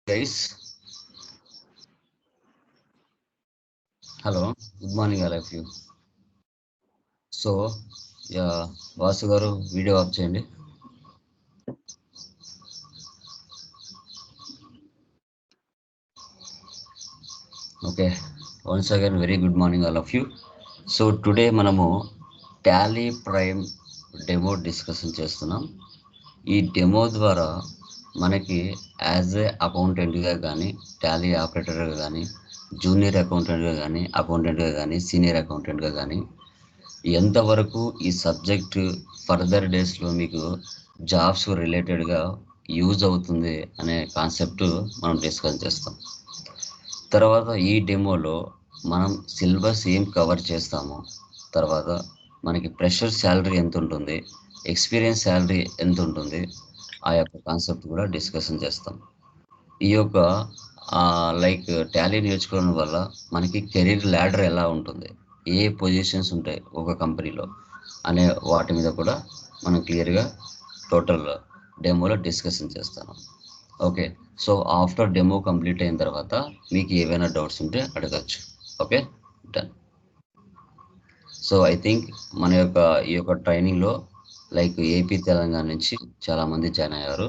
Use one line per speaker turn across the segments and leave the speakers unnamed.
Guys, hello, good morning all of you. So, Vasu గారు video of చేయండి. Okay, once again very good morning all of you. So today మనము Tally prime demo discussion చేస్తున్నాం. ఈ demo ద్వారా మనకి as a అకౌంటెంట్గా కానీ, Tally ఆపరేటర్గా కానీ, junior అకౌంటెంట్గా కానీ, అకౌంటెంట్గా కానీ, సీనియర్ అకౌంటెంట్గా కానీ ఎంతవరకు ఈ సబ్జెక్ట్ ఫర్దర్ డేస్లో మీకు జాబ్స్ రిలేటెడ్గా యూజ్ అవుతుంది అనే కాన్సెప్ట్ మనం డిస్కస్ చేస్తాం. తర్వాత ఈ డెమోలో మనం సిలబస్ ఏం కవర్ చేస్తామో, తర్వాత మనకి ఫ్రెషర్ శాలరీ ఎంత ఉంటుంది, ఎక్స్పీరియన్స్ శాలరీ ఎంత ఉంటుంది, ఆ యొక్క కాన్సెప్ట్ కూడా డిస్కషన్ చేస్తాం. ఈ యొక్క లైక్ టాలీ నేర్చుకోవడం వల్ల మనకి కెరీర్ ల్యాడర్ ఎలా ఉంటుంది, ఏ పొజిషన్స్ ఉంటాయి ఒక కంపెనీలో అనే వాటి మీద కూడా మనం క్లియర్గా టోటల్ డెమోలో డిస్కషన్ చేస్తాను. Okay, so after demo complete అయిన తర్వాత మీకు ఏవైనా డౌట్స్ ఉంటే అడగచ్చు. Okay, done. So I think మన యొక్క ఈ యొక్క ట్రైనింగ్లో లైక్ ఏపీ తెలంగాణ నుంచి చాలామంది జాయిన్ అయ్యారు.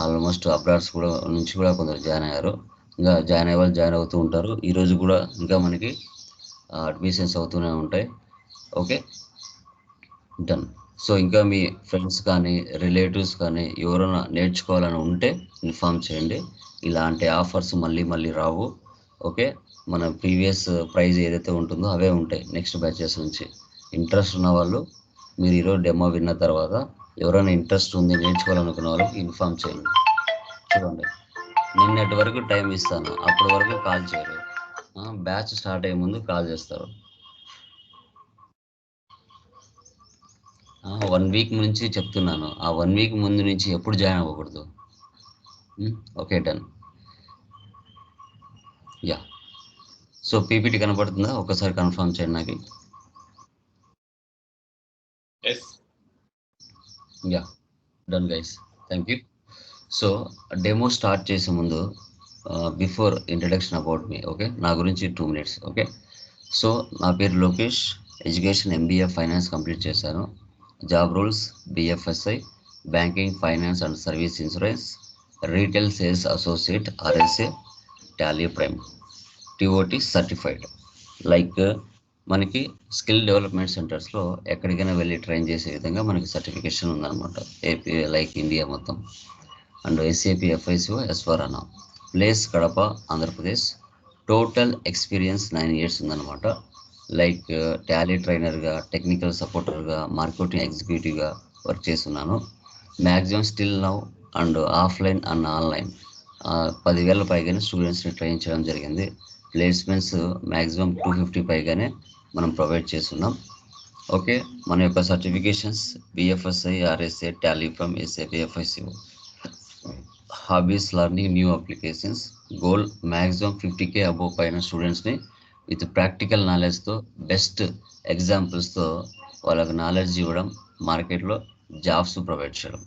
ఆల్మోస్ట్ అబ్రాడ్స్ కూడా నుంచి కూడా కొందరు జాయిన్ అయ్యారు. ఇంకా జాయిన్ అయ్యే వాళ్ళు జాయిన్ అవుతూ ఉంటారు. ఈరోజు కూడా ఇంకా మనకి అడ్మిషన్స్ అవుతూనే ఉంటాయి. Okay, done. సో ఇంకా మీ ఫ్రెండ్స్ కానీ, రిలేటివ్స్ కానీ ఎవరైనా నేర్చుకోవాలని ఉంటే ఇన్ఫామ్ చేయండి. ఇలాంటి ఆఫర్స్ మళ్ళీ మళ్ళీ రావు. ఓకే, మన ప్రీవియస్ ప్రైజ్ ఏదైతే ఉంటుందో అవే ఉంటాయి నెక్స్ట్ బ్యాచెస్ నుంచి. ఇంట్రెస్ట్ ఉన్న వాళ్ళు మీరు ఈరోజు డెమో విన్న తర్వాత ఎవరైనా ఇంట్రెస్ట్ ఉంది నేర్చుకోవాలనుకున్న వాళ్ళకి ఇన్ఫామ్ చేయండి. చూడండి, నిన్నటి వరకు టైం ఇస్తాను, అప్పటి వరకు కాల్ చేయరు. బ్యాచ్ స్టార్ట్ అయ్యే ముందు కాల్ చేస్తారు. 1 వీక్ నుంచి చెప్తున్నాను. ఆ 1 వీక్ ముందు నుంచి ఎప్పుడు జాయిన్ అవ్వకూడదు. Okay, done. Yeah, so PPT కనపడుతుందా? ఒకసారి కన్ఫర్మ్ చేయండి నాకు. Yeah, done guys, thank you. So demo start చేసే ముందు before introduction about me. Okay, నా గురించి 2 minutes. ఓకే, సో నా పేరు Lokesh, education MBA finance complete చేశాను. Job roles BFSI, banking, finance and service insurance, retail sales associate RSA, Tally Prime, TOT certified. Like మనకి skill development సెంటర్స్లో ఎక్కడికైనా వెళ్ళి train చేసే విధంగా మనకి సర్టిఫికేషన్ ఉందన్నమాట, ఏపీ లైక్ ఇండియా మొత్తం. అండ్ ఎస్ఏపి ఎఫ్ఐసిఓ ఎస్వరానా, place Kadapa, Andhra Pradesh. Total experience 9 years ఉందన్నమాట. లైక్ టాలీ ట్రైనర్గా, టెక్నికల్ సపోర్టర్గా, మార్కెటింగ్ ఎగ్జిక్యూటివ్గా వర్క్ చేస్తున్నాను. Maximum still now and offline and online 10,000 పైగానే స్టూడెంట్స్ని ట్రైన్ చేయడం జరిగింది. ప్లేస్మెంట్స్ మ్యాక్సిమం 250 పైగానే మనం ప్రొవైడ్ చేస్తున్నాం. ఓకే, మన యొక్క certifications BFSI, RSA, Tally from SAP FICO. Hobbies learning new applications. Goal maximum 50K above పైన స్టూడెంట్స్ని విత్ ప్రాక్టికల్ నాలెడ్జ్తో, బెస్ట్ ఎగ్జాంపుల్స్తో వాళ్ళకి నాలెడ్జ్ ఇవ్వడం, మార్కెట్లో జాబ్స్ ప్రొవైడ్ చేయడం.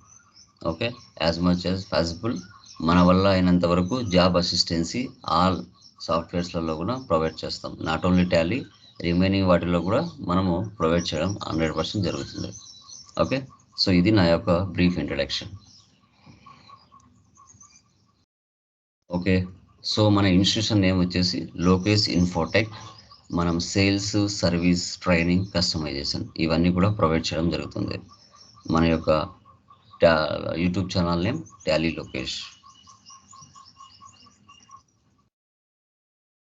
Okay, as much as possible మన వల్ల అయినంత వరకు జాబ్ అసిస్టెన్సీ ఆల్ సాఫ్ట్వేర్స్లలో కూడా ప్రొవైడ్ చేస్తాం. నాట్ ఓన్లీ టాలీ, రిమైనింగ్ వాటిలో కూడా మనము ప్రొవైడ్ చేయడం 100% జరుగుతుంది. ఓకే, సో ఇది నా యొక్క బ్రీఫ్ ఇంట్రడక్షన్. ఓకే, సో మన ఇన్స్టిట్యూషన్ నేమ్ వచ్చేసి లోకేష్ ఇన్ఫోటెక్. మనం సేల్స్, సర్వీస్, ట్రైనింగ్, కస్టమైజేషన్ ఇవన్నీ కూడా ప్రొవైడ్ చేయడం జరుగుతుంది. మన యొక్క YouTube channel name Tally Lokesh.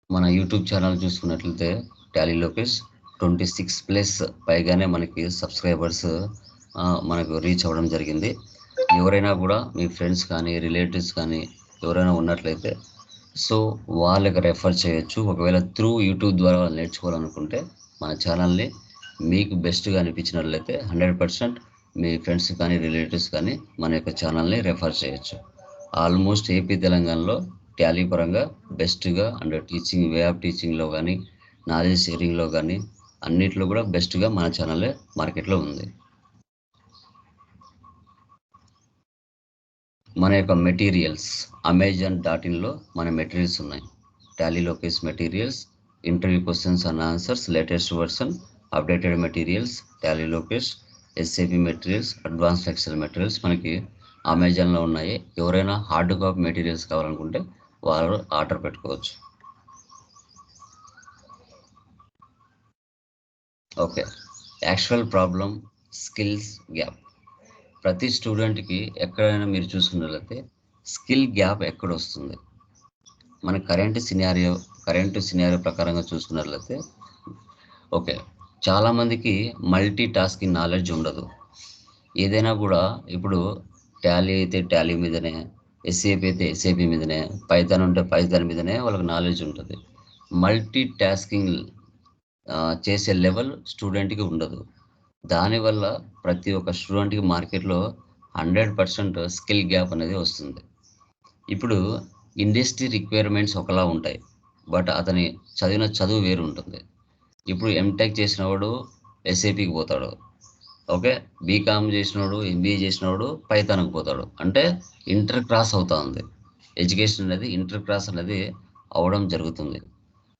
మన యూట్యూబ్ ఛానల్ చూసుకున్నట్లయితే టాలీ లోకేష్ 26+ పైగానే మనకి సబ్స్క్రైబర్స్ మనకు రీచ్ అవ్వడం జరిగింది. ఎవరైనా కూడా మీ ఫ్రెండ్స్ కానీ, రిలేటివ్స్ కానీ ఎవరైనా ఉన్నట్లయితే సో వాళ్ళకి రెఫర్ చేయొచ్చు. ఒకవేళ త్రూ యూట్యూబ్ ద్వారా వాళ్ళు నేర్చుకోవాలనుకుంటే మన ఛానల్ని మీకు బెస్ట్గా అనిపించినట్లయితే 100% మీ ఫ్రెండ్స్ కానీ, రిలేటివ్స్ కానీ మన యొక్క ఛానల్ని రెఫర్ చేయొచ్చు. ఆల్మోస్ట్ ఏపీ తెలంగాణలో టాలీ పరంగా బెస్ట్గా అండ్ టీచింగ్, వే ఆఫ్ టీచింగ్లో కానీ, నాలెడ్జ్ షేరింగ్లో కానీ అన్నిట్లో కూడా బెస్ట్గా మన ఛానలే మార్కెట్లో ఉంది. మన యొక్క మెటీరియల్స్ Amazon.in మన మెటీరియల్స్ ఉన్నాయి. Tally Lokesh materials, interview questions and answers, latest version, updated materials, Tally Lokesh, SAP materials, advanced Excel materials మనకి అమెజాన్లో ఉన్నాయి. ఎవరైనా హార్డ్ కాపీ మెటీరియల్స్ కావాలనుకుంటే వారు ఆర్డర్ పెట్టుకోవచ్చు. Okay, actual problem skills gap. ప్రతి స్టూడెంట్కి ఎక్కడైనా మీరు చూసుకున్నట్లయితే స్కిల్ గ్యాప్ ఎక్కడ వస్తుంది? మన కరెంట్ సినారియో ప్రకారంగా చూసుకున్నట్లయితే ఓకే, చాలామందికి మల్టీ టాస్కింగ్ నాలెడ్జ్ ఉండదు. ఏదైనా కూడా ఇప్పుడు టాలీ అయితే టాలీ మీదనే, ఎస్ఏపి అయితే ఎస్ఏపి మీదనే, పైథాన్ ఉంటే పైథాన్ మీదనే వాళ్ళకి నాలెడ్జ్ ఉంటుంది. మల్టీ టాస్కింగ్ చేసే లెవెల్ స్టూడెంట్కి ఉండదు. దానివల్ల ప్రతి ఒక్క స్టూడెంట్కి మార్కెట్లో 100% స్కిల్ గ్యాప్ అనేది వస్తుంది. ఇప్పుడు ఇండస్ట్రీ రిక్వైర్మెంట్స్ ఒకలా ఉంటాయి, బట్ అతని చదివిన చదువు వేరు ఉంటుంది. ఇప్పుడు ఎంటెక్ చేసినవాడు ఎస్ఏపికి పోతాడు, ఓకే, బీకామ్ చేసినవాడు ఎంబీఏ చేసినవాడు పైథాన్కి పోతాడు. అంటే ఇంటర్ క్రాస్ అవుతా ఉంది. ఎడ్యుకేషన్ అనేది ఇంటర్ క్రాస్ అనేది అవడం జరుగుతుంది.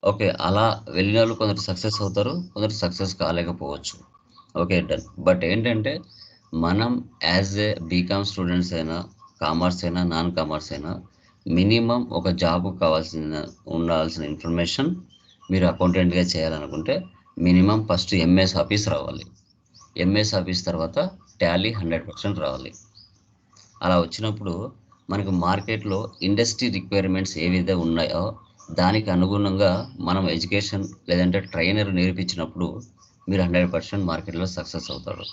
ఓకే, అలా వెళ్ళిన వాళ్ళు కొందరు సక్సెస్ అవుతారు, కొందరు సక్సెస్ కాలేకపోవచ్చు. Okay, done. బట్ ఏంటంటే మనం యాజ్ ఏ బీకామ్ స్టూడెంట్స్ అయినా, కామర్స్ అయినా, నాన్ కామర్స్ అయినా మినిమం ఒక జాబ్ ఉండాల్సిన ఇన్ఫర్మేషన్ మీరు అకౌంటెంట్గా చేయాలనుకుంటే మినిమం ఫస్ట్ ఎంఎస్ ఆఫీస్ రావాలి. ఎంఎస్ ఆఫీస్ తర్వాత టాలీ 100% రావాలి. అలా వచ్చినప్పుడు మనకు మార్కెట్లో ఇండస్ట్రీ రిక్వైర్మెంట్స్ ఏవైతే ఉన్నాయో దానికి అనుగుణంగా మనం ఎడ్యుకేషన్ లేదంటే ట్రైనర్ నేర్పించినప్పుడు మీరు 100% మార్కెట్లో సక్సెస్ అవుతాడు.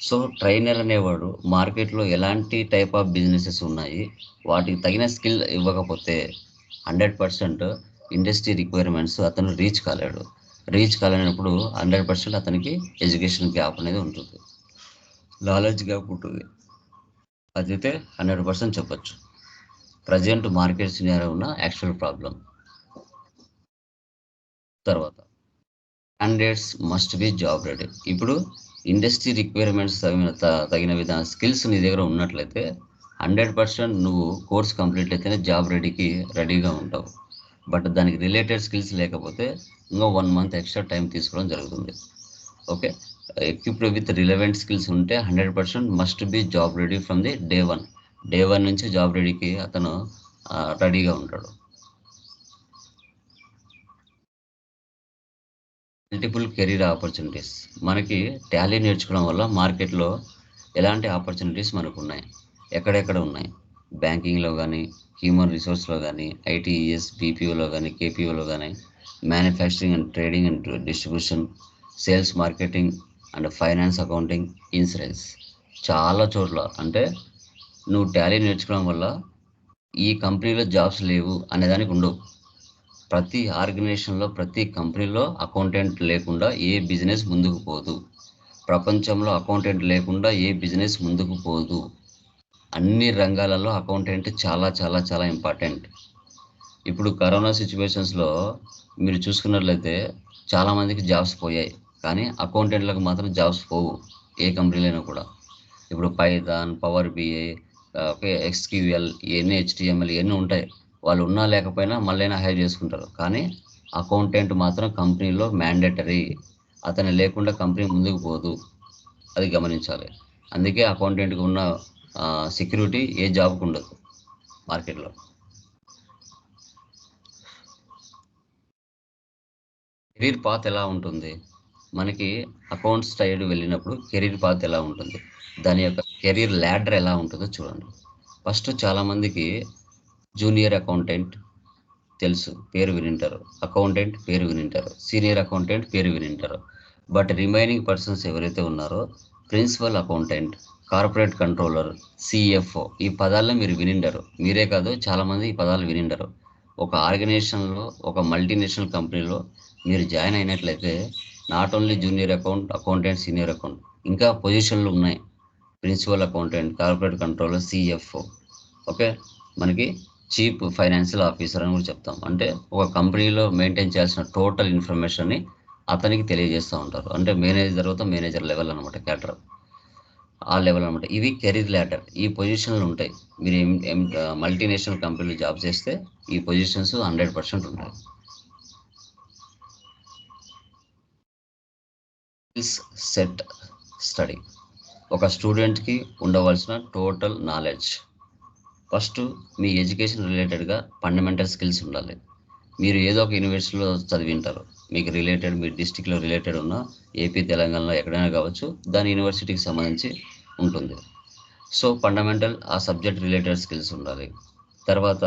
సో ట్రైనర్ అనేవాడు మార్కెట్లో ఎలాంటి టైప్ ఆఫ్ బిజినెసెస్ ఉన్నాయి, వాటికి తగిన స్కిల్ ఇవ్వకపోతే 100% ఇండస్ట్రీ రిక్వైర్మెంట్స్ అతను రీచ్ కాలేనప్పుడు 100% అతనికి ఎడ్యుకేషన్ గ్యాప్ అనేది ఉంటుంది, నాలెడ్జ్ గ్యాప్ ఉంటుంది. అదైతే 100% చెప్పచ్చు. ప్రజెంట్ మార్కెట్ సినారియో ఉన్న యాక్చువల్ ప్రాబ్లం. తర్వాత candidates must be job ready. ఇప్పుడు ఇండస్ట్రీ రిక్వైర్మెంట్స్ తగిన విధాన స్కిల్స్ నీ దగ్గర ఉన్నట్లయితే 100% నువ్వు కోర్స్ కంప్లీట్ అయితేనే జాబ్ రెడీగా ఉంటావు. బట్ దానికి రిలేటెడ్ స్కిల్స్ లేకపోతే ఇంకా 1 మంత్ ఎక్స్ట్రా టైం తీసుకోవడం జరుగుతుంది. Okay, equipped with relevant skills ఉంటే 100% must be job ready from the day one నుంచి జాబ్ రెడీకి అతను రెడీగా ఉంటాడు. Multiple career opportunities. మనకి టాలీ నేర్చుకోవడం వల్ల మార్కెట్లో ఎలాంటి ఆపర్చునిటీస్ మనకు ఉన్నాయి, ఎక్కడెక్కడ ఉన్నాయి? బ్యాంకింగ్లో కానీ, హ్యూమన్ రిసోర్స్లో కానీ, ఐటీఈఎస్, బీపీఓలో కానీ, కేపీఓలో కానీ, manufacturing and trading and distribution, sales, marketing and finance, accounting, insurance. చాలా చోట్ల అంటే నువ్వు టాలీ నేర్చుకోవడం వల్ల ఈ కంపెనీలో జాబ్స్ లేవు అనేదానికి ఉండవు. ప్రతి ఆర్గనైజేషన్లో, ప్రతి కంపెనీలో అకౌంటెంట్ లేకుండా ఏ బిజినెస్ ముందుకు పోదు. ప్రపంచంలో అకౌంటెంట్ లేకుండా ఏ బిజినెస్ ముందుకు పోదు. అన్ని రంగాలలో అకౌంటెంట్ చాలా చాలా చాలా ఇంపార్టెంట్. ఇప్పుడు కరోనా సిచ్యువేషన్స్లో మీరు చూసుకున్నట్లయితే చాలామందికి జాబ్స్ పోయాయి, కానీ అకౌంటెంట్లకు మాత్రం జాబ్స్ పోవు ఏ కంపెనీలైనా కూడా. ఇప్పుడు పైథాన్, పవర్ బిఐ, ఎక్స్క్యూఎల్, ఇవన్నీ హెచ్టిఎంఎల్ ఇవన్నీ ఉంటాయి. వాళ్ళు ఉన్నా లేకపోయినా మళ్ళైనా హైర్ చేసుకుంటారు. కానీ అకౌంటెంట్ మాత్రం కంపెనీలో మ్యాండేటరీ. అతను లేకుండా కంపెనీ ముందుకు పోదు, అది గమనించాలి. అందుకే అకౌంటెంట్కి ఉన్న సెక్యూరిటీ ఏ జాబ్కి ఉండదు మార్కెట్లో. కెరీర్ పాత్ ఎలా ఉంటుంది? మనకి అకౌంట్స్ సైడ్ వెళ్ళినప్పుడు కెరీర్ పాత్ ఎలా ఉంటుంది, దాని యొక్క కెరీర్ ల్యాడర్ ఎలా ఉంటుందో చూడండి. ఫస్ట్ చాలామందికి జూనియర్ అకౌంటెంట్ తెలుసు, పేరు వినింటారు. అకౌంటెంట్ పేరు వినింటారు. సీనియర్ అకౌంటెంట్ పేరు వినింటారు. బట్ రిమైనింగ్ పర్సన్స్ ఎవరైతే ఉన్నారో principal accountant, corporate controller, CFO, ఈ పదాలను మీరు వినిండరు. మీరే కాదు, చాలామంది ఈ పదాలు వినిండరు. ఒక ఆర్గనైజేషన్లో, ఒక మల్టీనేషనల్ కంపెనీలో మీరు జాయిన్ అయినట్లయితే not only junior accountant, senior accountant, ఇంకా పొజిషన్లు ఉన్నాయి. Principal accountant, corporate controller, CFO, okay, మనకి చీఫ్ ఫైనాన్షియల్ ఆఫీసర్ అని కూడా చెప్తాం. అంటే ఒక కంపెనీలో మెయింటైన్ చేయాల్సిన టోటల్ ఇన్ఫర్మేషన్ని అతనికి తెలియజేస్తూ ఉంటారు. అంటే మేనేజర్ తర్వాత మేనేజర్ లెవెల్ అనమాట క్యాటర్. ఆ లెవెల్ అనమాట. ఇవి కెరీర్ ల్యాడర్. ఈ పొజిషన్లు ఉంటాయి. మీరు మల్టీనేషనల్ కంపెనీలో జాబ్ చేస్తే ఈ పొజిషన్స్ 100% ఉంటాయి. Skills set study. ఒక స్టూడెంట్కి ఉండవలసిన టోటల్ నాలెడ్జ్. ఫస్ట్ మీ ఎడ్యుకేషన్ రిలేటెడ్గా ఫండమెంటల్ స్కిల్స్ ఉండాలి. మీరు ఏదో ఒక యూనివర్సిటీలో చదివింటారు. మీకు రిలేటెడ్ మీ డిస్టిక్లో రిలేటెడ్ ఉన్న ఏపీ తెలంగాణలో ఎక్కడైనా కావచ్చు, దాని యూనివర్సిటీకి సంబంధించి ఉంటుంది. సో ఫండమెంటల్ ఆ సబ్జెక్ట్ రిలేటెడ్ స్కిల్స్ ఉండాలి. తర్వాత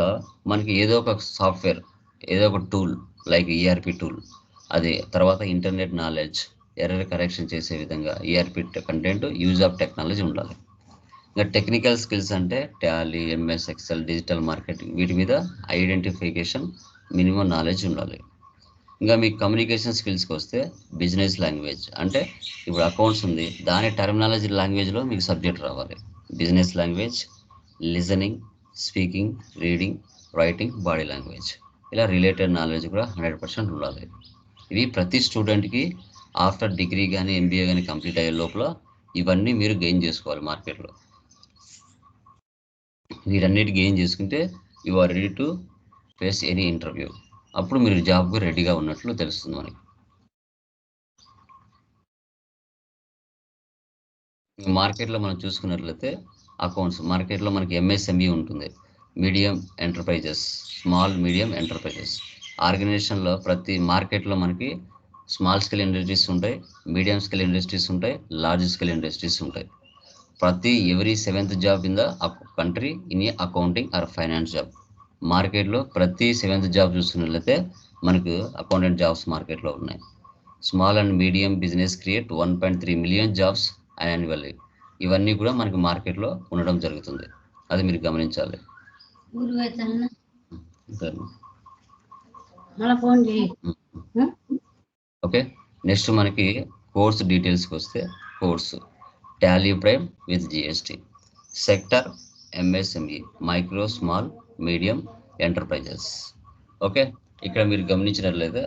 మనకి ఏదో ఒక సాఫ్ట్వేర్, ఏదో ఒక టూల్ లైక్ ఈఆర్పి టూల్, అది తర్వాత ఇంటర్నెట్ నాలెడ్జ్, ఎర్రర్ కరెక్షన్ చేసే విధంగా ERP content, use of technology ఉండాలి. ఇంకా టెక్నికల్ స్కిల్స్ అంటే Tally, MS Excel, digital marketing, వీటి మీద ఐడెంటిఫికేషన్, మినిమం నాలెడ్జ్ ఉండాలి. ఇంకా మీకు కమ్యూనికేషన్ స్కిల్స్కి వస్తే బిజినెస్ లాంగ్వేజ్ అంటే ఇప్పుడు అకౌంట్స్ ఉంది, దాని టర్మినాలజీ లాంగ్వేజ్లో మీకు సబ్జెక్ట్ రావాలి. Business language, listening, speaking, reading, writing, body language, ఇలా రిలేటెడ్ నాలెడ్జ్ కూడా 100% ఉండాలి. ఇవి ప్రతి స్టూడెంట్కి ఆఫ్టర్ డిగ్రీ కానీ ఎంబీఏ కానీ కంప్లీట్ అయ్యే లోపల ఇవన్నీ మీరు గెయిన్ చేసుకోవాలి మార్కెట్లో. వీటన్నిటి గెయిన్ చేసుకుంటే you are ready to face any interview. అప్పుడు మీరు జాబ్కి రెడీగా ఉన్నట్లు తెలుస్తుంది మనకి. మార్కెట్లో మనం చూసుకున్నట్లయితే అకౌంట్స్ మార్కెట్లో మనకి ఎంఎస్ఎంఈ ఉంటుంది, medium enterprises, small medium enterprises. ఆర్గనైజేషన్లో ప్రతి మార్కెట్లో మనకి స్మాల్ స్కేల్ ఇండస్ట్రీస్ ఉంటాయి, మీడియం స్కేల్ ఇండస్ట్రీస్ ఉంటాయి, లార్జ్ స్కేల్ ఇండస్ట్రీస్ ఉంటాయి. ప్రతి every 7th job in the country in a accounting or finance job. మార్కెట్లో ప్రతి 7th జాబ్ చూస్తున్నట్లయితే మనకు అకౌంటెంట్ జాబ్స్ మార్కెట్లో ఉన్నాయి. Small and medium business create 1.3 million jobs annually. ఇవన్నీ కూడా మనకి మార్కెట్లో ఉండడం జరుగుతుంది. అది మీరు గమనించాలి. ఓకే, నెక్స్ట్ మనకి కోర్స్ డీటెయిల్స్కి వస్తే course Tally Prime with GST, sector MSME, micro small medium enterprises. Okay, ఇక్కడ మీరు గమనించినట్లయితే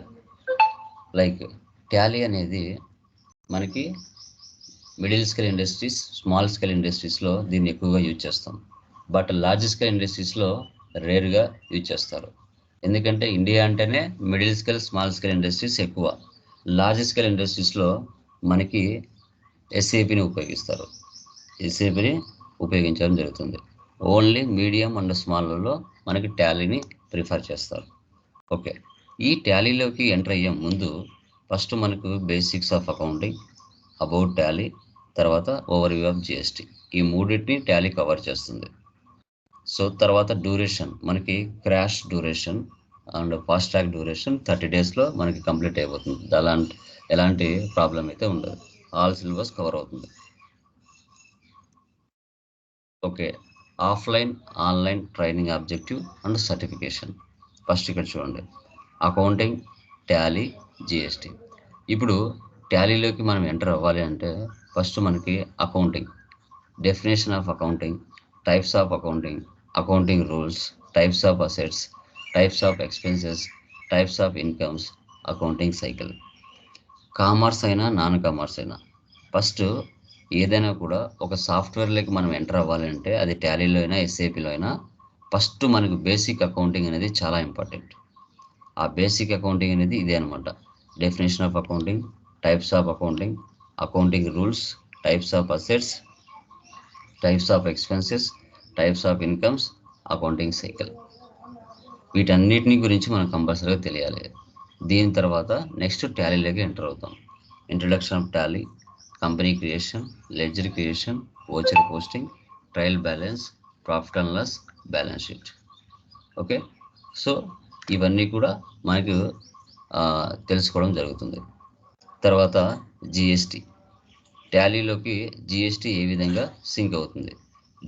లైక్ టాలీ అనేది మనకి middle scale industries, small scale ఇండస్ట్రీస్లో దీన్ని ఎక్కువగా యూజ్ చేస్తాం. బట్ లార్జ్ స్కేల్ ఇండస్ట్రీస్లో రేర్గా యూజ్ చేస్తారు. ఎందుకంటే ఇండియా అంటేనే middle scale, small scale industries ఎక్కువ. లార్జ్ స్కేల్ ఇండస్ట్రీస్లో మనకి ఎస్ఏపిని ఉపయోగిస్తారు. ఎస్ఏపిని ఉపయోగించడం జరుగుతుంది. ఓన్లీ మీడియం అండ్ స్మాల్లో మనకి టాలీని ప్రిఫర్ చేస్తారు. ఓకే, ఈ టాలీలోకి ఎంటర్ అయ్యే ముందు ఫస్ట్ మనకు basics of accounting, about Tally, తర్వాత ఓవర్ వ్యూ ఆఫ్ జిఎస్టీ, ఈ మూడింటిని టాలీ కవర్ చేస్తుంది. సో తర్వాత డ్యూరేషన్ మనకి crash duration and fast track duration 30 daysలో మనకి కంప్లీట్ అయిపోతుంది. ఎలాంటి ప్రాబ్లం అయితే ఉండదు, ఆల్ సిలబస్ కవర్ అవుతుంది. Okay, offline online training objective and certification. First ఇక్కడ చూడండి, అకౌంటింగ్, టాలీ, జిఎస్టీ. ఇప్పుడు టాలీలోకి మనం ఎంటర్ అవ్వాలి అంటే ఫస్ట్ మనకి accounting, definition of accounting, types of accounting, accounting rules, types of assets, types of expenses, types of incomes, accounting cycle. Commerce అయినా non commerce అయినా first ఏదైనా కూడా ఒక సాఫ్ట్వేర్లోకి మనం ఎంటర్ అవ్వాలంటే అది టాలీలో అయినా ఎస్ఏపిలో అయినా ఫస్ట్ మనకు బేసిక్ అకౌంటింగ్ అనేది చాలా ఇంపార్టెంట్. ఆ బేసిక్ అకౌంటింగ్ అనేది ఇదే అనమాట. Definition of accounting, types of accounting, accounting rules, types of assets, types of expenses, types of incomes, accounting cycle. వీటన్నిటిని గురించి మనం కంపల్సరీగా తెలియాలి. దీని తర్వాత నెక్స్ట్ టాలీలోకి ఎంటర్ అవుతాం. Introduction of Tally, company creation, ledger creation, voucher posting, trial balance, profit and loss, balance sheet. Okay, so ఇవన్నీ కూడా మనకు తెలుసుకోవడం జరుగుతుంది. తర్వాత జిఎస్టీ, టాలీలోకి జిఎస్టీ ఏ విధంగా సింక్ అవుతుంది,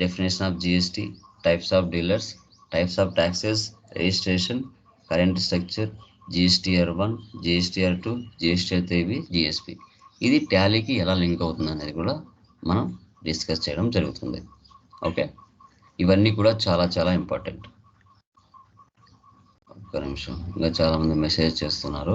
definition of GST, types of dealers, types of taxes, registration, current structure, GSTR one, GSTR two, GSTR three, GSP. ఇది టాలీకి ఎలా లింక్ అవుతుంది అనేది కూడా మనం డిస్కస్ చేయడం జరుగుతుంది. ఓకే, ఇవన్నీ కూడా చాలా చాలా ఇంపార్టెంట్. ఒక్క నిమిషం, ఇంకా చాలామంది మెసేజ్ చేస్తున్నారు.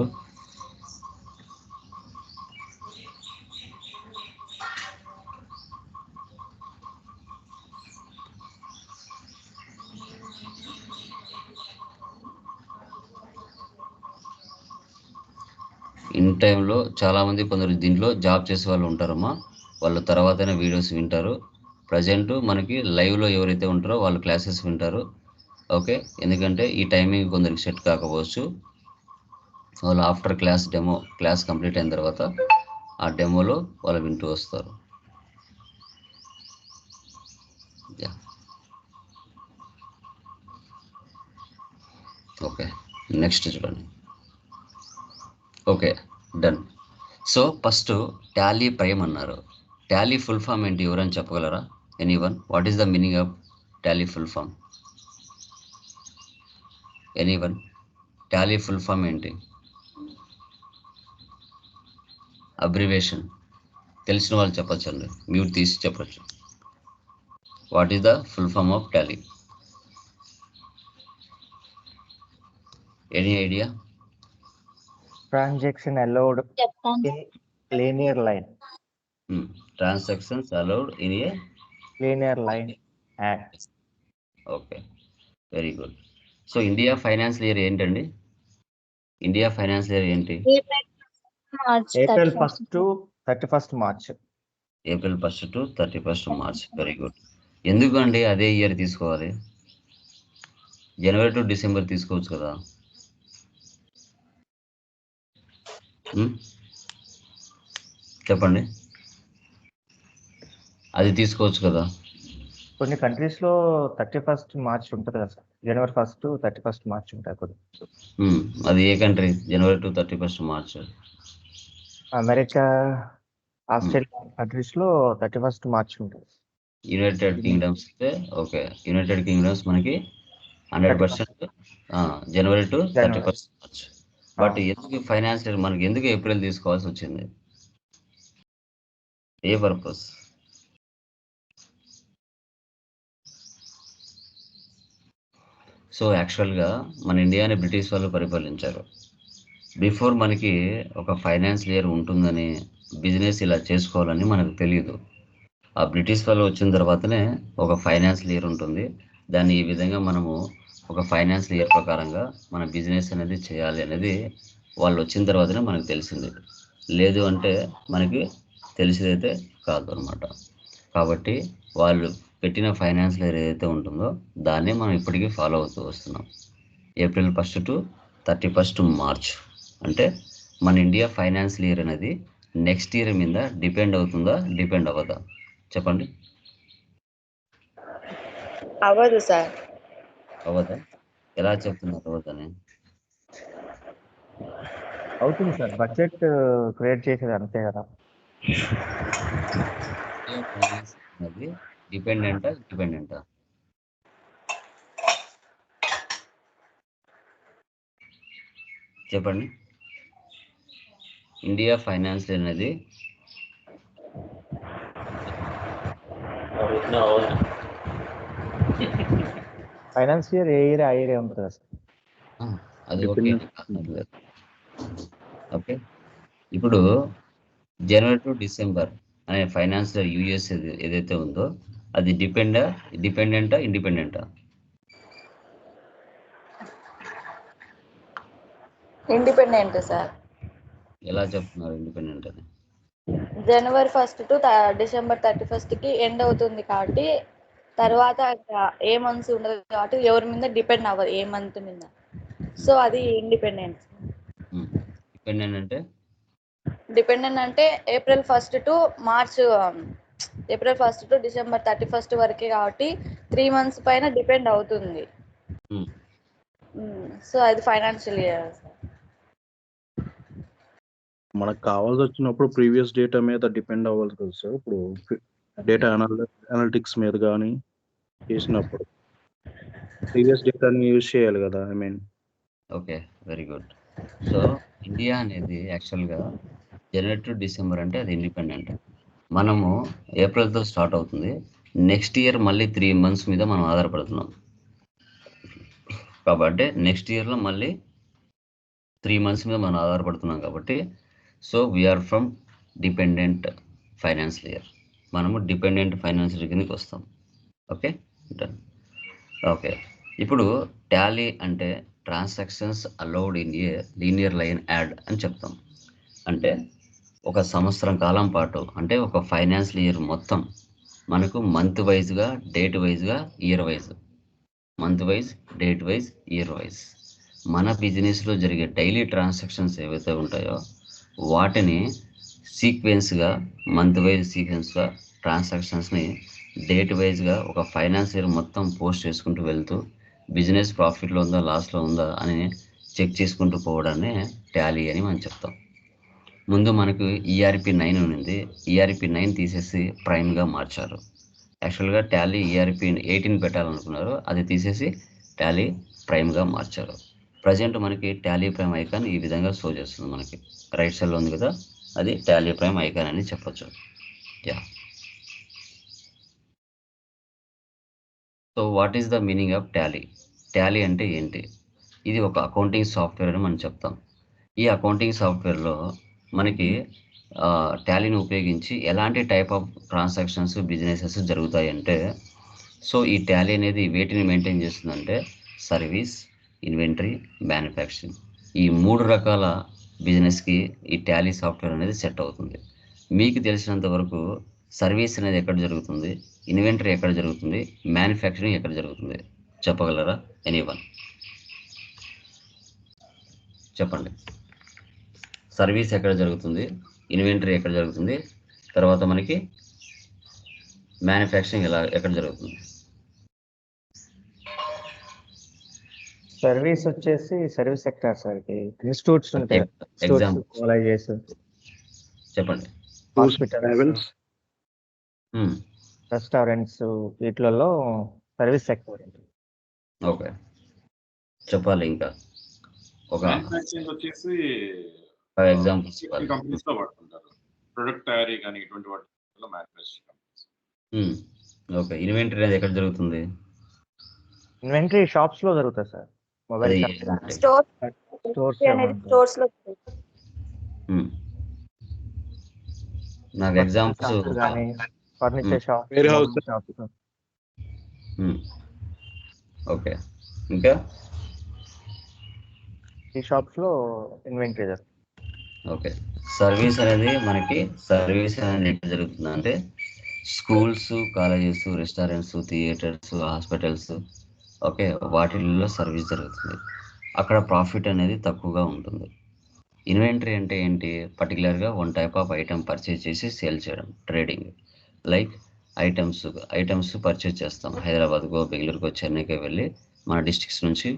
ఇన్ టైంలో చాలామంది కొందరు దీంట్లో జాబ్ చేసే వాళ్ళు ఉంటారమ్మా. వాళ్ళు తర్వాతనే వీడియోస్ వింటారు. ప్రజెంట్ మనకి లైవ్లో ఎవరైతే ఉంటారో వాళ్ళు క్లాసెస్ వింటారు. ఓకే, ఎందుకంటే ఈ టైమింగ్ కొందరికి సెట్ కాకపోవచ్చు. వాళ్ళు ఆఫ్టర్ క్లాస్ కంప్లీట్ అయిన తర్వాత ఆ డెమోలో వాళ్ళు వింటూ వస్తారు. ఓకే, నెక్స్ట్ చూడండి. Okay, done. So first Tally Prime అన్నారు. టాలీ ఫుల్ ఫామ్ ఏంటి, ఎవరైనా చెప్పగలరా? Anyone, what is the meaning of Tally full form? Anyone, Tally full form ఏంటి? అబ్రివేషన్ తెలిసిన వాళ్ళు చెప్పచ్చండి, మ్యూట్ తీసి చెప్పచ్చు. What is the full form of Tally? Any idea?
Transaction allowed in linear line.
Transactions allowed in a
linear line act.
Okay, very good. So India finance year ఏంటండి? India finance year ఏంటి?
April 1st to 31st March.
April 1st to 31st March. Very good. ఎందుకండి అదే year తీసుకోవాలి? జనవరి to December తీసుకోవచ్చు కదా. చెప్పండి, అది తీసుకోవచ్చు కదా.
కొన్ని కంట్రీస్ లో 31st మార్చ్ ఉంటుంది కదా sir, January 1st to 31st March ఉంటుంది.
అది ఏ country? January to 31st March.
America, Australia countries లో 31st మార్చ్ ఉంటుంది.
యునైటెడ్ కింగ్డమ్స్ అయితే ఓకే, యునైటెడ్ కింగ్డమ్స్ మనకి 100% January to 31st March. But ఎందుకు ఫైనాన్షియల్ మనకి ఎందుకు ఏప్రిల్ తీసుకోవాల్సి వచ్చింది? ఏ పర్పస్? సో యాక్చువల్గా మన ఇండియాని బ్రిటిష్ వాళ్ళు పరిపాలించారు. బిఫోర్ మనకి ఒక ఫైనాన్స్ ఇయర్ ఉంటుందని, బిజినెస్ ఇలా చేసుకోవాలని మనకు తెలియదు. ఆ బ్రిటిష్ వాళ్ళు వచ్చిన తర్వాతనే ఒక ఫైనాన్స్ ఇయర్ ఉంటుంది. దాన్ని ఈ విధంగా మనము ఒక ఫైనాన్స్ ఇయర్ ప్రకారంగా మన బిజినెస్ అనేది చేయాలి అనేది వాళ్ళు వచ్చిన తర్వాతనే మనకు తెలిసింది. లేదు అంటే మనకి తెలిసేదైతే కాదు అనమాట. కాబట్టి వాళ్ళు పెట్టిన ఫైనాన్స్ ఇయర్ ఏదైతే ఉంటుందో దాన్ని మనం ఇప్పటికీ ఫాలో అవుతూ వస్తున్నాం. April 1st to 31st March అంటే మన ఇండియా ఫైనాన్స్ ఇయర్ అనేది నెక్స్ట్ ఇయర్ మీద డిపెండ్ అవుతుందా, డిపెండ్ అవ్వదా? చెప్పండి.
అవ్వదు సార్.
అవ్వదా? ఎలా చెప్తున్నారు అవ్వదని?
అవుతుంది సార్, బడ్జెట్ క్రియేట్ చేసేది అంతే కదా.
అది డిపెండెంటా, ఇండిపెండెంటా? చెప్పండి. ఇండియా ఫైనాన్స్ అనేది
ఫైనాన్స్ ఇయర్ ఏ ఇయర్ ఆ ఇయర్ ఉంటుంది కదా సార్.
అది ఓకే. ఓకే, ఇప్పుడు జనవరి టు డిసెంబర్ అనే ఫైనాన్షియల్ యూఎస్ ఏదైతే ఉందో అది డిపెండెంటా, ఇండిపెండెంటా?
Independent sir.
ఎలా చెప్తున్నారు ఇండిపెండెంట్ అని?
జనవరి 1st టు డిసెంబర్ 31st కి ఎండ్ అవుతుంది కాబట్టి తర్వాత ఏ మంత్స్ ఉండదు కాబట్టి ఎవరి మీద డిపెండ్ అవ్వదు ఏ మంత్ మీద. సో అది ఇండిపెండెంట్. డిపెండెంట్ అంటే April 1st to March, April 1st to December 31st వరకే కాబట్టి 3 months పైన డిపెండ్ అవుతుంది. సో అది ఫైనాన్షియల్ ఇయర్.
మనకు కావాల్సి వచ్చినప్పుడు ప్రీవియస్ డేటా మీద డిపెండ్ అవ్వాలి కదా సార్. ఇప్పుడు డేటా అనలిటిక్స్ మీద కానీ చేసినప్పుడు ప్రీవియస్ డేటాని యూజ్ చేయాలి కదా. I mean
okay, very good. So India అనేది యాక్చువల్గా జనవరి టు డిసెంబర్ అంటే అది ఇండిపెండెంట్. మనము ఏప్రిల్తో స్టార్ట్ అవుతుంది. నెక్స్ట్ ఇయర్ మళ్ళీ 3 months మీద మనం ఆధారపడుతున్నాం కాబట్టి నెక్స్ట్ ఇయర్లో మళ్ళీ 3 months మీద మనం ఆధారపడుతున్నాం కాబట్టి so we are from dependent financial year. మనము డిపెండెంట్ ఫైనాన్షియల్ ఇయర్ కిందకి వస్తాం. Okay, done. ఓకే, ఇప్పుడు టాలీ అంటే transactions allowed in a linear line add అని చెప్తాం. అంటే ఒక సంవత్సరం కాలం పాటు, అంటే ఒక ఫైనాన్షియల్ ఇయర్ మొత్తం మనకు మంత్ వైజ్గా, డేట్ వైజ్గా, year wise, month wise, date wise, year wise మన బిజినెస్లో జరిగే డైలీ ట్రాన్సాక్షన్స్ ఏవైతే ఉంటాయో వాటిని సీక్వెన్స్గా, మంత్ వైజ్ సీక్వెన్స్గా ట్రాన్సాక్షన్స్ని డేట్ వైజ్గా ఒక ఫైనాన్స్ ఇయర్ మొత్తం పోస్ట్ చేసుకుంటూ వెళ్తూ బిజినెస్ ప్రాఫిట్లో ఉందా, లాస్లో ఉందా అని చెక్ చేసుకుంటూ పోవడాన్ని టాలీ అని మనం చెప్తాం. ముందు మనకు ఈఆర్పి 9 ఉంది. ఈఆర్పి 9 తీసేసి ప్రైమ్గా మార్చారు. యాక్చువల్గా టాలీ ఈఆర్పి 18 పెట్టాలనుకున్నారు, అది తీసేసి టాలీ ప్రైమ్గా మార్చారు. ప్రజెంట్ మనకి టాలీ ప్రైమ్ ఐకాన్ ఈ విధంగా షో చేస్తుంది. మనకి రైట్ సైడ్లో ఉంది కదా, అది టాలీ ప్రైమ్ ఐకాన్ అని చెప్పొచ్చు. Yeah. So what is the meaning of Tally? Tally అంటే ఏంటి? ఇది ఒక అకౌంటింగ్ సాఫ్ట్వేర్ అని మనం చెప్తాం. ఈ అకౌంటింగ్ సాఫ్ట్వేర్లో మనకి టాలీని ఉపయోగించి ఎలాంటి టైప్ ఆఫ్ ట్రాన్సాక్షన్స్, బిజినెసెస్ జరుగుతాయి అంటే, సో ఈ టాలీ అనేది వేటిని మెయింటైన్ చేస్తుందంటే సర్వీస్, ఇన్వెంటరీ, మ్యానుఫ్యాక్చరింగ్, ఈ 3 రకాల బిజినెస్కి ఈ టాలీ సాఫ్ట్వేర్ అనేది సెట్ అవుతుంది. మీకు తెలిసినంత వరకు సర్వీస్ అనేది ఎక్కడ జరుగుతుంది, ఇన్వెంటరీ ఎక్కడ జరుగుతుంది, మ్యానుఫ్యాక్చరింగ్ ఎక్కడ జరుగుతుంది చెప్పగలరా? ఎనీవన్ చెప్పండి. సర్వీస్ ఎక్కడ జరుగుతుంది, ఇన్వెంటరీ ఎక్కడ జరుగుతుంది, తర్వాత మనకి మ్యానుఫ్యాక్చరింగ్ ఎక్కడ జరుగుతుంది?
సర్వీస్ వచ్చేసి సర్వీస్ సెక్టర్ సార్, ఇన్స్టిట్యూట్స్ ఉంటాయి,
ఎగ్జాంపుల్
కాలేజెస్,
చెప్పండి.
హాస్పిటల్స్, రెస్టారెంట్స్, వీటిలలో సర్వీస్ సెక్టర్.
ఓకే, చెప్పాలి. ఇంకా ఒక
మ్యానుఫ్యాక్చరింగ్ వచ్చేసి
ఎగ్జాంపుల్స్
కంపెనీస్ లో వాడుతుంటారు. ప్రొడక్ట్ తయారీ కానీ ఇటువంటి వాటిలో మ్యానుఫ్యాక్చరింగ్ కంపెనీస్.
ఓకే, ఇన్వెంటరీ అనేది ఎక్కడ జరుగుతుంది?
ఇన్వెంటరీ షాప్స్ లో జరుగుతుంది సార్, మొబైల్
అది
షాప్స్,
స్టోర్స్ అనేది స్టోర్స్ లో
నాకు ఎగ్జాంపుల్స్
కానీ furniture shop,
Warehouse.
Shops.
Okay, ఇంకా
ఈ షాప్స్ లో ఇన్వెంటరీ జరుగుతుంది.
ఓకే, సర్వీస్ అనేది ఎక్కడ జరుగుతుంది అంటే schools, colleges, restaurants, theatres, hospitals, okay, వాటిల్లో సర్వీస్ జరుగుతుంది. అక్కడ ప్రాఫిట్ అనేది తక్కువగా ఉంటుంది. ఇన్వెంటరీ అంటే ఏంటి? పర్టికులర్గా one type of item purchase చేసి సేల్ చేయడం, ట్రేడింగ్. లైక్ ఐటమ్స్ పర్చేజ్ చేస్తాం. హైదరాబాద్కో, బెంగళూరుకో, చెన్నైకో వెళ్ళి మన డిస్ట్రిక్ట్స్ నుంచి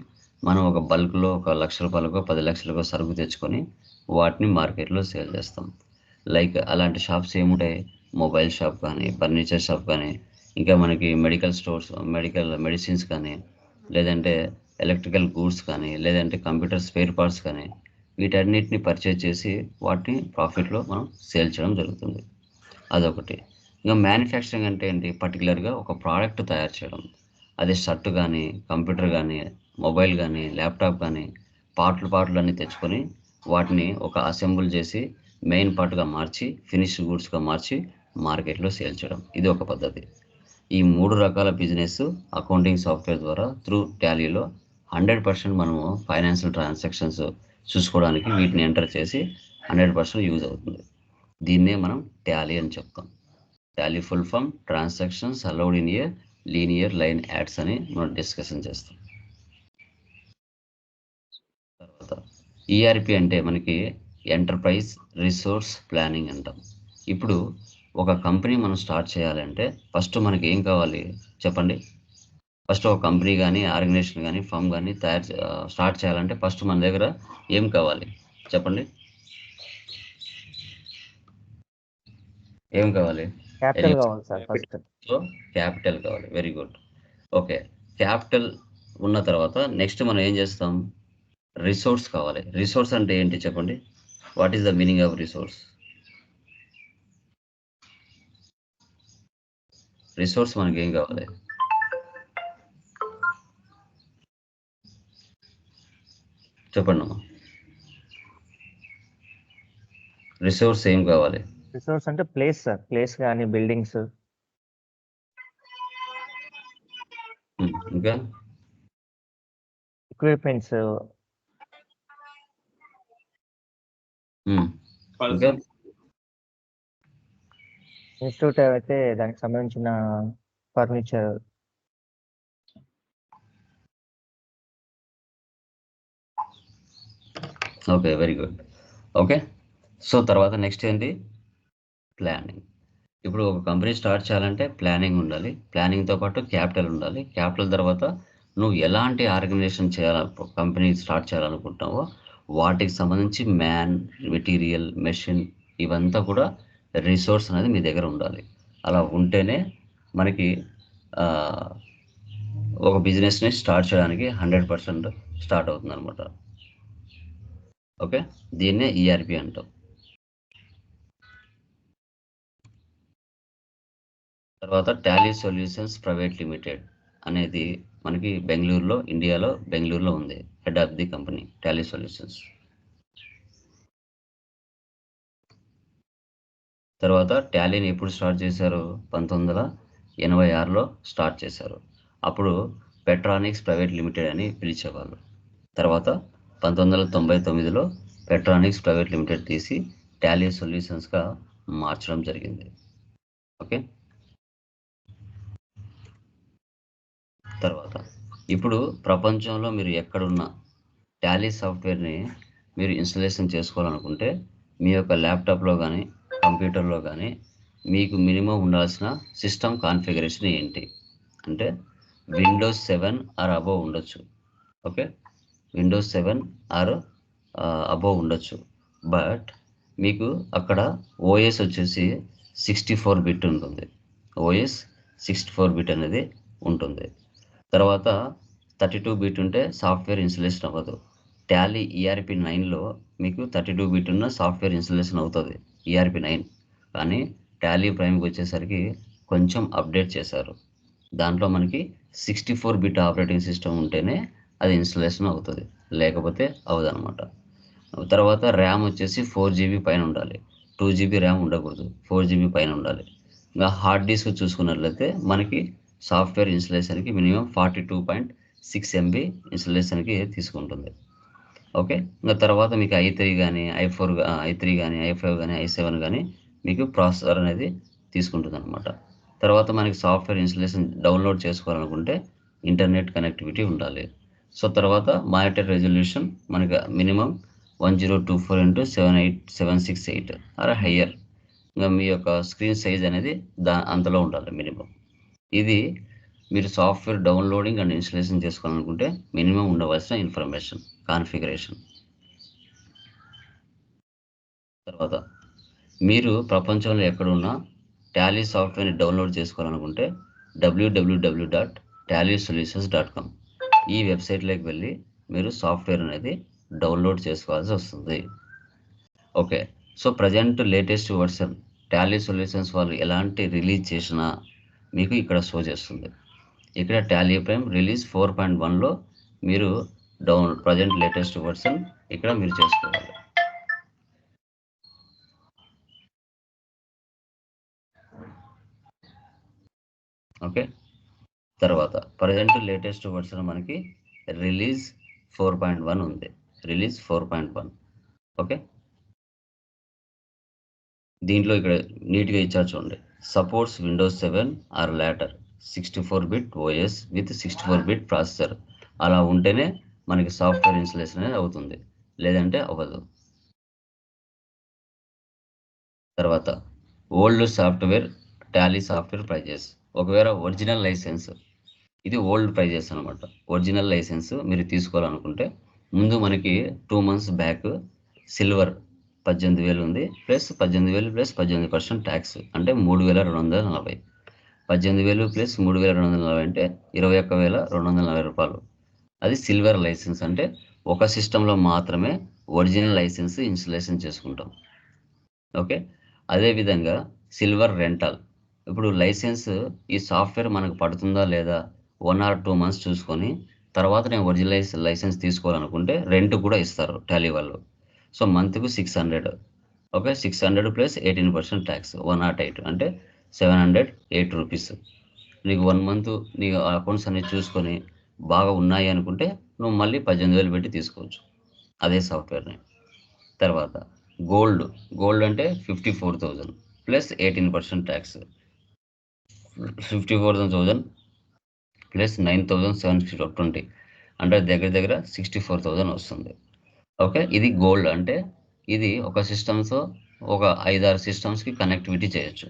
మనం ఒక బల్క్లో ఒక 1,00,000 రూపాయలకో 10 లక్షలకో సరుకు తెచ్చుకొని వాటిని మార్కెట్లో సేల్ చేస్తాం. లైక్ అలాంటి షాప్స్ ఏముంటాయి? మొబైల్ షాప్ కానీ, ఫర్నిచర్ షాప్ కానీ, ఇంకా మనకి మెడికల్ స్టోర్స్, మెడిసిన్స్ కానీ, లేదంటే ఎలక్ట్రికల్ గూడ్స్ కానీ, లేదంటే కంప్యూటర్ స్పేర్ పార్ట్స్ కానీ, వీటన్నిటిని పర్చేజ్ చేసి వాటిని ప్రాఫిట్లో మనం సేల్ చేయడం జరుగుతుంది. అదొకటి. ఇంకా మ్యానుఫ్యాక్చరింగ్ అంటే ఏంటి? పర్టికులర్గా ఒక ప్రోడక్ట్ తయారు చేయడం. అది షర్ట్ కానీ, కంప్యూటర్ కానీ, మొబైల్ కానీ, ల్యాప్టాప్ కానీ, పార్ట్లు అన్నీ తెచ్చుకొని వాటిని ఒక అసెంబుల్ చేసి మెయిన్ పార్ట్గా మార్చి ఫినిష్డ్ గూడ్స్గా మార్చి మార్కెట్లో సేల్ చేయడం, ఇది ఒక పద్ధతి. ఈ 3 రకాల బిజినెస్ అకౌంటింగ్ సాఫ్ట్వేర్ ద్వారా త్రూ టాలీలో 100% మనము ఫైనాన్షియల్ ట్రాన్సాక్షన్స్ చూసుకోవడానికి వీటిని ఎంటర్ చేసి 100% యూజ్ అవుతుంది. దీన్నే మనం టాలీ అని చెప్తాం. Tally full form transactions allowed in a linear line adds అని మనం డిస్కషన్ చేస్తాం. తర్వాత ఈఆర్పి అంటే మనకి ఎంటర్ప్రైజ్ రిసోర్స్ ప్లానింగ్ అంటాం. ఇప్పుడు ఒక కంపెనీ మనం స్టార్ట్ చేయాలంటే ఫస్ట్ మనకి ఏం కావాలి చెప్పండి? ఫస్ట్ ఒక కంపెనీ కానీ, ఆర్గనైజేషన్ కానీ, ఫర్మ్ కానీ స్టార్ట్ చేయాలంటే ఫస్ట్ మన దగ్గర ఏం కావాలి చెప్పండి? ఏం కావాలి?
క్యాపిటల్ కావాలి సార్ ఫస్ట్.
సో క్యాపిటల్ కావాలి. Very good. ఓకే, క్యాపిటల్ ఉన్న తర్వాత నెక్స్ట్ మనం ఏం చేస్తాం? రిసోర్స్ కావాలి. రిసోర్స్ అంటే ఏంటి చెప్పండి? What is the meaning of resource? Resource మనకి ఏం కావాలి? చెప్పండి అమ్మా. రిసోర్స్ ఏం కావాలి?
రిసోర్స్ అంటే ప్లేస్ సార్, ప్లేస్ కానీ బిల్డింగ్స్,
ఇంకా
ఎక్విప్మెంట్స్,
పర్సన్
ఇన్స్టిట్యూట్ అయితే దానికి సంబంధించిన furniture
okay, very good. Okay, so తర్వాత నెక్స్ట్ ఏంటి? ప్లానింగ్. ఇప్పుడు ఒక కంపెనీ స్టార్ట్ చేయాలంటే ప్లానింగ్ ఉండాలి. ప్లానింగ్తో పాటు క్యాపిటల్ ఉండాలి. క్యాపిటల్ తర్వాత నువ్వు ఎలాంటి ఆర్గనైజేషన్ కంపెనీ స్టార్ట్ చేయాలనుకుంటున్నావో వాటికి సంబంధించి మ్యాన్, మెటీరియల్, మెషిన్ ఇవంతా కూడా రిసోర్స్ అనేది మీ దగ్గర ఉండాలి. అలా ఉంటేనే మనకి ఒక బిజినెస్ని స్టార్ట్ చేయడానికి 100% స్టార్ట్ అవుతుంది అనమాట. ఓకే, దీన్నే ఈఆర్పి అంటాం. తర్వాత టాలీ సొల్యూషన్స్ ప్రైవేట్ లిమిటెడ్ అనేది మనకి బెంగళూరులో, ఇండియాలో బెంగళూరులో ఉంది. Head of the company Tally solutions. తర్వాత టాలీని ఎప్పుడు స్టార్ట్ చేశారు? 1986లో స్టార్ట్ చేశారు. అప్పుడు పెట్రానిక్స్ ప్రైవేట్ లిమిటెడ్ అని పిలిచేవాళ్ళు. తర్వాత 1999లో పెట్రానిక్స్ ప్రైవేట్ లిమిటెడ్ తీసి టాలీ సొల్యూషన్స్గా మార్చడం జరిగింది. ఓకే, తర్వాత ఇప్పుడు ప్రపంచంలో మీరు ఎక్కడున్నా టాలీ సాఫ్ట్వేర్ని మీరు ఇన్స్టలేషన్ చేసుకోవాలనుకుంటే మీ యొక్క ల్యాప్టాప్లో కానీ కంప్యూటర్లో కానీ మీకు మినిమం ఉండాల్సిన సిస్టమ్ కాన్ఫిగరేషన్ ఏంటి అంటే విండోస్ 7 ఆర్ అబోవ్ ఉండొచ్చు. ఓకే, విండోస్ 7 ఆర్ అబోవ్ ఉండొచ్చు. బట్ మీకు అక్కడ ఓఎస్ వచ్చేసి 64 బిట్ ఉంటుంది. ఓఎస్ 64 బిట్ అనేది ఉంటుంది. తర్వాత 32 బిట్ ఉంటే సాఫ్ట్వేర్ ఇన్స్టలేషన్ అవ్వదు. టాలీ ఈఆర్పి 9లో మీకు 32 బిట్ ఉన్న సాఫ్ట్వేర్ ఇన్స్టలేషన్ అవుతుంది, ఈఆర్పి 9. కానీ టాలీ ప్రైమ్కి వచ్చేసరికి కొంచెం అప్డేట్ చేశారు. దాంట్లో మనకి 64 బిట్ ఆపరేటింగ్ సిస్టమ్ ఉంటేనే అది ఇన్స్టలేషన్ అవుతుంది, లేకపోతే అవ్వదన్నమాట. తర్వాత ర్యామ్ వచ్చేసి 4 GB పైన ఉండాలి. 2 GB ర్యామ్ ఉండకూడదు, 4 GB పైన ఉండాలి. ఇంకా హార్డ్ డిస్క్ చూసుకున్నట్లయితే మనకి సాఫ్ట్వేర్ ఇన్స్టలేషన్కి మినిమం 42.6 MB ఇన్స్టలేషన్కి తీసుకుంటుంది. ఓకే, ఇంకా తర్వాత మీకు i3 కానీ i3 కానీ i5 కానీ i7 కానీ మీకు ప్రాసెసర్ అనేది తీసుకుంటుంది అనమాట. తర్వాత మనకి సాఫ్ట్వేర్ ఇన్స్టలేషన్ డౌన్లోడ్ చేసుకోవాలనుకుంటే ఇంటర్నెట్ కనెక్టివిటీ ఉండాలి. సో తర్వాత మానిటర్ రెజల్యూషన్ మనకి మినిమం 1024x78768 ఆర్ హయ్యర్. ఇంకా మీ యొక్క స్క్రీన్ సైజ్ అనేది అంతలో ఉండాలి మినిమం. ఇది మీరు సాఫ్ట్వేర్ డౌన్లోడింగ్ అండ్ ఇన్స్టలేషన్ చేసుకోవాలనుకుంటే మినిమం ఉండవలసిన ఇన్ఫర్మేషన్ కాన్ఫిగరేషన్. తర్వాత మీరు ప్రపంచంలో ఎక్కడున్నా టాలీ సాఫ్ట్వేర్ని డౌన్లోడ్ చేసుకోవాలనుకుంటే www.tallysolutions.com ఈ వెబ్సైట్లోకి వెళ్ళి మీరు సాఫ్ట్వేర్ అనేది డౌన్లోడ్ చేసుకోవాల్సి వస్తుంది. Okay, so present latest version Tally solutions వాళ్ళు ఎలాంటి రిలీజ్ చేసినా మీకు ఇక్కడ షో చేస్తుంది. ఇక్కడ టాలీ ప్రైమ్ రిలీజ్ 4.1లో మీరు ప్రజెంట్ లేటెస్ట్ వర్షన్ ఇక్కడ మీరు చేసుకోవాలి. ఓకే, తర్వాత ప్రజెంట్ లేటెస్ట్ వర్షన్ మనకి రిలీజ్ 4.1 ఉంది. రిలీజ్ 4.1. ఓకే, దీంట్లో ఇక్కడ నీట్గా ఇచ్చారు చూడండి. Supports Windows 7 or later 64 bit OS with 64 bit processor. అలా ఉంటేనే మనకి సాఫ్ట్వేర్ ఇన్స్టలేషన్ అనేది అవుతుంది, లేదంటే అవ్వదు. తర్వాత old software Tally software prices. ఒకవేళ ఒరిజినల్ లైసెన్స్, ఇది ఓల్డ్ ప్రైజెస్ అనమాట. ఒరిజినల్ లైసెన్స్ మీరు తీసుకోవాలనుకుంటే ముందు మనకి 2 months బ్యాక్ సిల్వర్ 18,000 ఉంది, ప్లస్ 18,000 ప్లస్ 18% ట్యాక్స్ అంటే 3,240. 18,000 ప్లస్ 3,240 అంటే 21,240 రూపాయలు. అది సిల్వర్ లైసెన్స్ అంటే ఒక సిస్టంలో మాత్రమే ఒరిజినల్ లైసెన్స్ ఇన్స్టలేషన్ చేసుకుంటాం. ఓకే, అదేవిధంగా సిల్వర్ రెంటల్. ఇప్పుడు లైసెన్స్ ఈ సాఫ్ట్వేర్ మనకు పడుతుందా లేదా 1 or 2 months చూసుకొని తర్వాత నేను ఒరిజినల్ లైసెన్స్ తీసుకోవాలనుకుంటే రెంట్ కూడా ఇస్తారు టాలీ వాళ్ళు. సో మంత్కు 600. ఓకే, 600 ప్లస్ 18% ట్యాక్స్ 108 అంటే 708 రూపీస్. నీకు 1 month నీ అకౌంట్స్ అన్ని చూసుకొని బాగా ఉన్నాయి అనుకుంటే నువ్వు మళ్ళీ 18,000 పెట్టి తీసుకోవచ్చు అదే సాఫ్ట్వేర్ని. తర్వాత గోల్డ్ అంటే 54,000 ప్లస్ 18% ట్యాక్స్. 54,000 ప్లస్ 9,720 అంటే దగ్గర 64,000 వస్తుంది. ఓకే, ఇది గోల్డ్ అంటే ఇది ఒక సిస్టమ్తో ఒక 5-6 సిస్టమ్స్కి కనెక్టివిటీ చేయొచ్చు.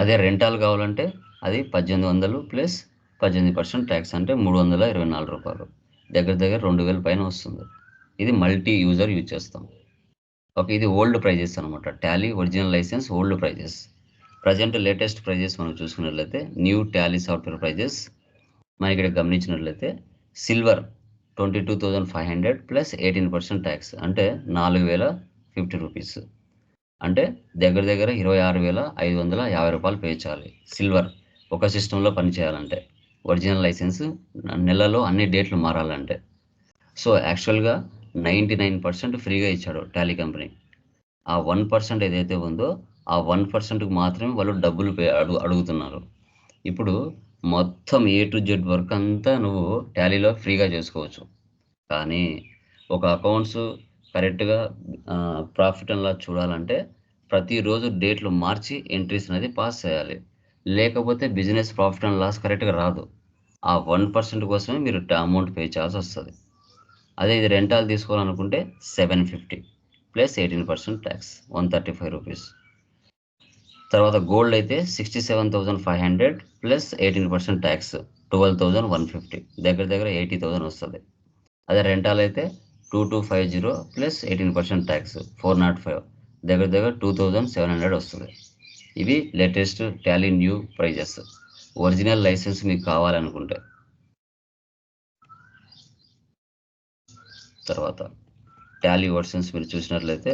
అదే రెంటాలు కావాలంటే అది 1800 ప్లస్ 18% ట్యాక్స్ అంటే 324 రూపాయలు, దగ్గర 2,000 పైన వస్తుంది. ఇది మల్టీ యూజర్ యూజ్ చేస్తాం. ఓకే, ఇది ఓల్డ్ ప్రైజెస్ అనమాట. Tally original license old prices. Present latest prices మనం చూసుకున్నట్లయితే న్యూ టాలీ సాఫ్ట్వేర్ ప్రైజెస్ మనం ఇక్కడ గమనించినట్లయితే సిల్వర్ 22,500 ప్లస్ 18% ట్యాక్స్ అంటే 4,050 రూపీస్ అంటే దగ్గర 26,550 రూపాయలు పే చేయాలి. సిల్వర్ ఒక సిస్టంలో పనిచేయాలంటే, ఒరిజినల్ లైసెన్స్ నెలలో అన్ని డేట్లు మారాలంటే. సో యాక్చువల్గా 99% ఫ్రీగా ఇచ్చాడు టాలీ కంపెనీ. ఆ 1% ఏదైతే ఉందో ఆ 1%కి మాత్రమే వాళ్ళు డబ్బులు అడుగుతున్నారు. ఇప్పుడు మొత్తం A to Z వర్క్ అంతా నువ్వు టాలీలో ఫ్రీగా చేసుకోవచ్చు. కానీ ఒక అకౌంట్స్ కరెక్ట్గా ప్రాఫిట్ అండ్ లాస్ చూడాలంటే ప్రతిరోజు డేట్లు మార్చి ఎంట్రీస్ అనేది పాస్ చేయాలి. లేకపోతే బిజినెస్ ప్రాఫిట్ అండ్ లాస్ కరెక్ట్గా రాదు. ఆ 1% కోసమే మీరు అమౌంట్ పే చేయాల్సి వస్తుంది. అదే ఇది రెంటాలు తీసుకోవాలనుకుంటే 750 ప్లస్ 18% ట్యాక్స్ 135 రూపీస్. తర్వాత గోల్డ్ అయితే 67,500 ప్లస్ 18% ట్యాక్స్ 12,150 దగ్గర 80,000 వస్తుంది. అదే రెంటాలు అయితే 2250 ప్లస్ 18% ట్యాక్స్ 405 దగ్గర 2,700 వస్తుంది. ఇవి latest Tally new prices. Original license మీకు కావాలనుకుంటే. తర్వాత టాలీ వర్షన్స్ మీరు చూసినట్లయితే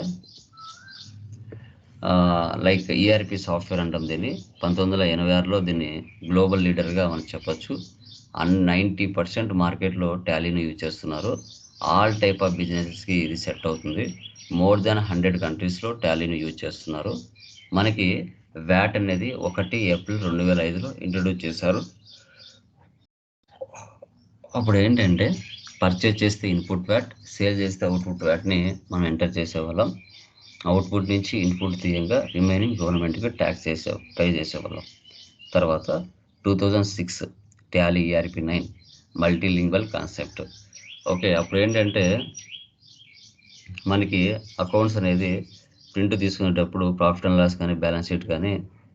లైక్ ఈఆర్పి సాఫ్ట్వేర్ అంటాం దీన్ని. 1986లో దీన్ని గ్లోబల్ లీడర్గా మనం చెప్పొచ్చు. 90% మార్కెట్లో టాలీని యూజ్ చేస్తున్నారు. ఆల్ టైప్ ఆఫ్ బిజినెసెస్కి ఇది సెట్ అవుతుంది. మోర్ దాన్ 100 కంట్రీస్లో టాలీని యూజ్ చేస్తున్నారు. మనకి వ్యాట్ అనేది 1 ఏప్రిల్ 2005లో ఇంట్రొడ్యూస్ చేశారు. అప్పుడు ఏంటంటే పర్చేజ్ చేస్తే ఇన్పుట్ వ్యాట్, సేల్ చేస్తే అవుట్పుట్ వ్యాట్ని మనం ఎంటర్ చేసేవాళ్ళం. అవుట్పుట్ నుంచి ఇన్పుట్ తీయంగా రిమైనింగ్ గవర్నమెంట్కి ట్యాక్స్ పే చేసేవాళ్ళం. తర్వాత 2006 Tally ERP 9 multilingual concept. Okay, అప్పుడు ఏంటంటే మనకి అకౌంట్స్ అనేది ప్రింట్ తీసుకునేటప్పుడు ప్రాఫిట్ అండ్ లాస్ కానీ బ్యాలెన్స్ షీట్ కానీ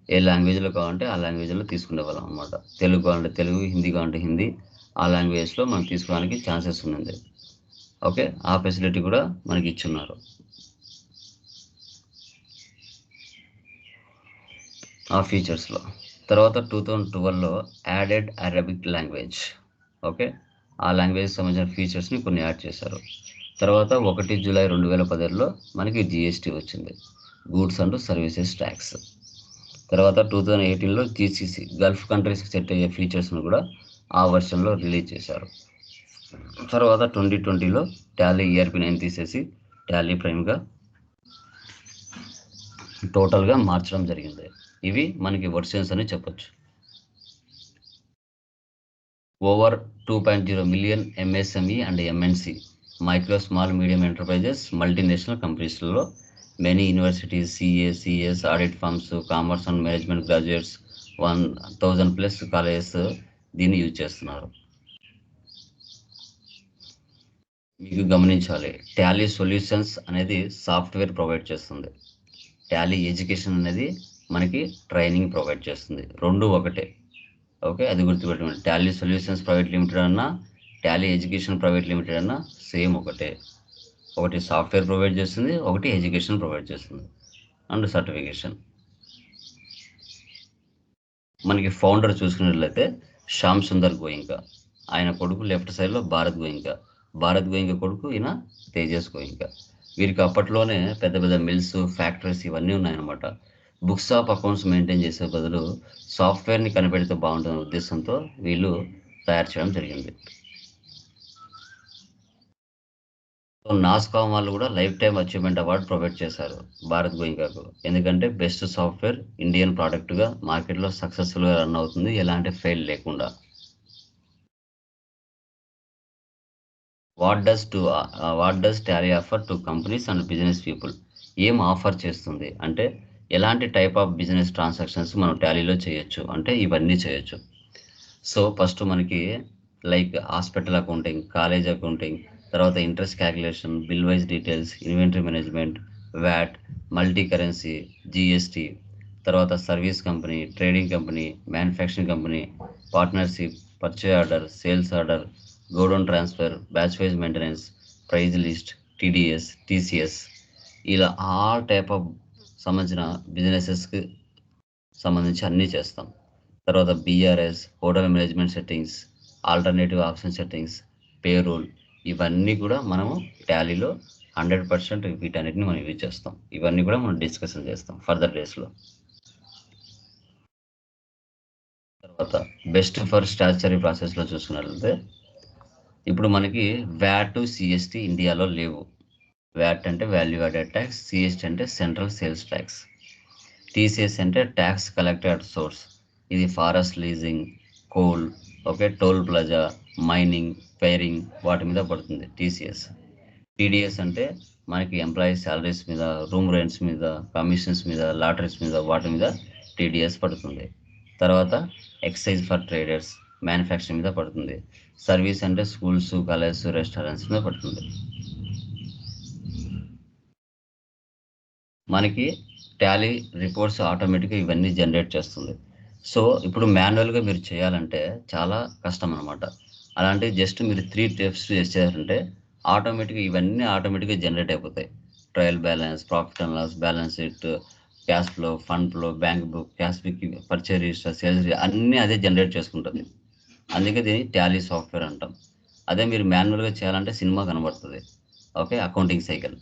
ఏ లాంగ్వేజ్లో కావాలంటే ఆ లాంగ్వేజ్లో తీసుకునే వాళ్ళం అనమాట. తెలుగు కావాలంటే తెలుగు, హిందీ కావాలంటే హిందీ, ఆ లాంగ్వేజ్లో మనం తీసుకోవడానికి ఛాన్సెస్ ఉంది. ఓకే, ఆ ఫెసిలిటీ కూడా మనకి ఇచ్చున్నారు ఆ ఫీచర్స్లో. తర్వాత 2012లో యాడెడ్ అరబిక్ లాంగ్వేజ్. ఓకే, ఆ లాంగ్వేజ్ సంబంధించిన ఫీచర్స్ని కొన్ని యాడ్ చేశారు. తర్వాత 1 జూలై 2017లో మనకి GST వచ్చింది, గూడ్స్ అండ్ సర్వీసెస్ ట్యాక్స్. తర్వాత 2018లో GCC గల్ఫ్ కంట్రీస్కి సెట్ అయ్యే ఫీచర్స్ను కూడా ఆ వర్షన్లో రిలీజ్ చేశారు. తర్వాత 2020లో టాలీ ERP 9 తీసేసి టాలీ ప్రైమ్గా టోటల్గా మార్చడం జరిగింది. ఇవి మనకి వర్షన్స్ అని చెప్పొచ్చు. Over 2.0 million MSME and MNC micro small medium enterprises multinational కంపెనీస్లలో many universities, CS audit firms, commerce and management graduates 1,000+ colleges దీన్ని యూజ్ చేస్తున్నారు. మీకు గమనించాలి, టాలీ సొల్యూషన్స్ అనేది సాఫ్ట్వేర్ ప్రొవైడ్ చేస్తుంది. టాలీ ఎడ్యుకేషన్ అనేది మనకి ట్రైనింగ్ ప్రొవైడ్ చేస్తుంది. రెండు ఒకటే. ఓకే, అది గుర్తుపెట్టుకోండి. టాలీ సొల్యూషన్స్ ప్రైవేట్ లిమిటెడ్ అన్నా, టాలీ ఎడ్యుకేషన్ ప్రైవేట్ లిమిటెడ్ అన్నా సేమ్ ఒకటే. ఒకటి సాఫ్ట్వేర్ ప్రొవైడ్ చేస్తుంది, ఒకటి ఎడ్యుకేషన్ ప్రొవైడ్ చేస్తుంది అండ్ సర్టిఫికేషన్. మనకి ఫౌండర్ చూసుకున్నట్లయితే శ్యామ్ సుందర్ గోయింకా, ఆయన కొడుకు లెఫ్ట్ సైడ్లో భారత్ గోయింకా కొడుకు ఈయన తేజస్ గోయింకా. వీరికి అప్పట్లోనే పెద్ద పెద్ద మిల్స్, ఫ్యాక్టరీస్ ఇవన్నీ ఉన్నాయన్నమాట. బుక్స్ ఆఫ్ అకౌంట్స్ మెయింటైన్ చేసే బదులు సాఫ్ట్వేర్ని కనిపెడితే బాగుంటుందనే ఉద్దేశంతో వీళ్ళు తయారు చేయడం జరిగింది. నాస్కామ్ వాళ్ళు కూడా life time achievement award provide చేశారు భారత్ గోయింకాకు. ఎందుకంటే బెస్ట్ సాఫ్ట్వేర్ ఇండియన్ ప్రోడక్ట్గా మార్కెట్లో సక్సెస్ఫుల్గా రన్ అవుతుంది, ఎలాంటి ఫెయిల్ లేకుండా. What does Tally offer to companies and business people? ఏం ఆఫర్ చేస్తుంది అంటే ఎలాంటి టైప్ ఆఫ్ బిజినెస్ ట్రాన్సాక్షన్స్ మనం టాలీలో చేయొచ్చు అంటే ఇవన్నీ చేయొచ్చు. సో ఫస్ట్ మనకి like hospital accounting, college accounting, తర్వాత interest calculation, bill wise details, inventory management, VAT, multi currency, GST, తర్వాత service company, trading company, manufacturing company, partnership, purchase order, sales order, godown transfer, batch wise maintenance, price list, TDS, TCS, ఇలా all type of సంబంధించిన బిజినెసెస్కి సంబంధించి అన్నీ చేస్తాం. తర్వాత BRS, hotel management settings, alternative option settings, payroll, ఇవన్నీ కూడా మనము టాలీలో 100% వీటన్నిటిని మనం యూజ్ చేస్తాం. ఇవన్నీ కూడా మనం డిస్కషన్ చేస్తాం ఫర్దర్ డేస్లో. తర్వాత బెస్ట్ ఫర్ స్టాచ్యుటరీ ప్రాసెస్లో చూసుకున్నట్లయితే ఇప్పుడు మనకి వ్యాట్, సిఎస్టీ ఇండియాలో లేవు. వ్యాట్ అంటే వాల్యూ యాడెడ్ ట్యాక్స్, సిఎస్టీ అంటే సెంట్రల్ సేల్స్ ట్యాక్స్, టీసీఎస్ అంటే ట్యాక్స్ కలెక్టెడ్ అట్ సోర్స్. ఇది forest leasing, coal, okay, toll plaza, mining, firing వాటి మీద పడుతుంది టీసీఎస్. టీడీఎస్ అంటే మనకి ఎంప్లాయీస్ శాలరీస్ మీద, రూమ్ రెంట్స్ మీద, కమిషన్స్ మీద, లాటరీస్ మీద, వాటి మీద టీడీఎస్ పడుతుంది. తర్వాత ఎక్సైజ్ ఫర్ ట్రేడర్స్, మ్యానుఫ్యాక్చరింగ్ మీద పడుతుంది. సర్వీస్ అంటే స్కూల్స్, కాలేజెస్, రెస్టారెంట్స్ మీద పడుతుంది. మనకి టాలీ రిపోర్ట్స్ ఆటోమేటిక్గా ఇవన్నీ జనరేట్ చేస్తుంది. సో ఇప్పుడు మాన్యువల్గా మీరు చేయాలంటే చాలా కష్టం అనమాట. అలాంటి జస్ట్ మీరు 3 స్టెప్స్ చేశారంటే ఆటోమేటిక్గా ఇవన్నీ ఆటోమేటిక్గా జనరేట్ అయిపోతాయి. Trial balance, profit and loss, balance sheet, cash flow, fund flow, bank book, cash book, purchase register, sales అన్నీ అదే జనరేట్ చేసుకుంటుంది. అందుకే దీన్ని టాలీ సాఫ్ట్వేర్ అంటాం. అదే మీరు మాన్యువల్గా చేయాలంటే సినిమా కనబడుతుంది. Okay, accounting cycle.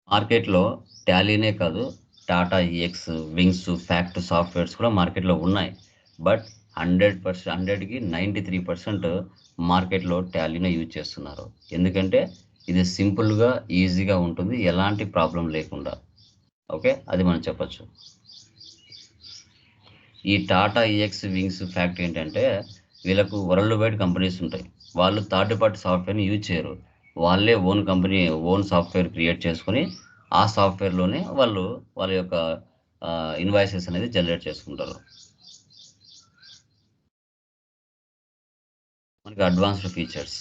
మార్కెట్లో టాలీనే కాదు, Tata EX, wings, fact softwares కూడా మార్కెట్లో ఉన్నాయి. బట్ 100%కి 93% మార్కెట్లో టాలీనే యూజ్ చేస్తున్నారు. ఎందుకంటే ఇది సింపుల్గా, ఈజీగా ఉంటుంది, ఎలాంటి ప్రాబ్లం లేకుండా. ఓకే, అది మనం చెప్పచ్చు. ఈ టాటా ఈఎక్స్, వింగ్స్, ఫ్యాక్ట్ ఏంటంటే వీళ్ళకు వరల్డ్ వైడ్ కంపెనీస్ ఉంటాయి. వాళ్ళు థర్డ్ పార్టీ సాఫ్ట్వేర్ని యూజ్ చేయరు. వాళ్ళే ఓన్ సాఫ్ట్వేర్ క్రియేట్ చేసుకొని ఆ సాఫ్ట్వేర్లోనే వాళ్ళ యొక్క ఇన్వాయిసెస్ అనేది జనరేట్ చేసుకుంటారు. మనకి advanced features,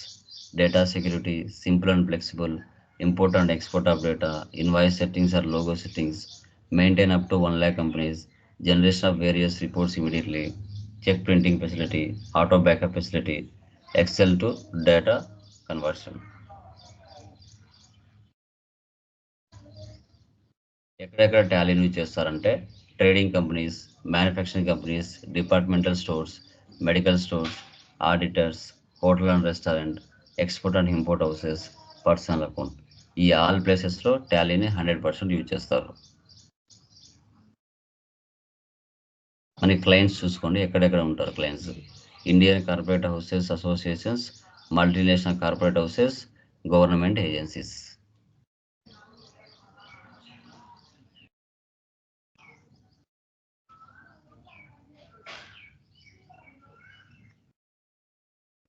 data security, simple and flexible, import and export of data, invoice settings or logo settings, maintain up to 1 lakh companies, generation of various reports immediately, check printing facility, auto backup facility, Excel to data conversion. ఎక్కడెక్కడ Tally use చేస్తారంటే trading companies, manufacturing companies, departmental stores, medical stores, auditors, hotel and restaurant, export and import houses, personal account, ఈ all ప్లేసెస్లో టాలీని 100% use చేస్తారు. మన clients చూసుకోండి, ఎక్కడెక్కడ ఉంటారు clients. Indian corporate houses associations, multinational corporate houses, government agencies.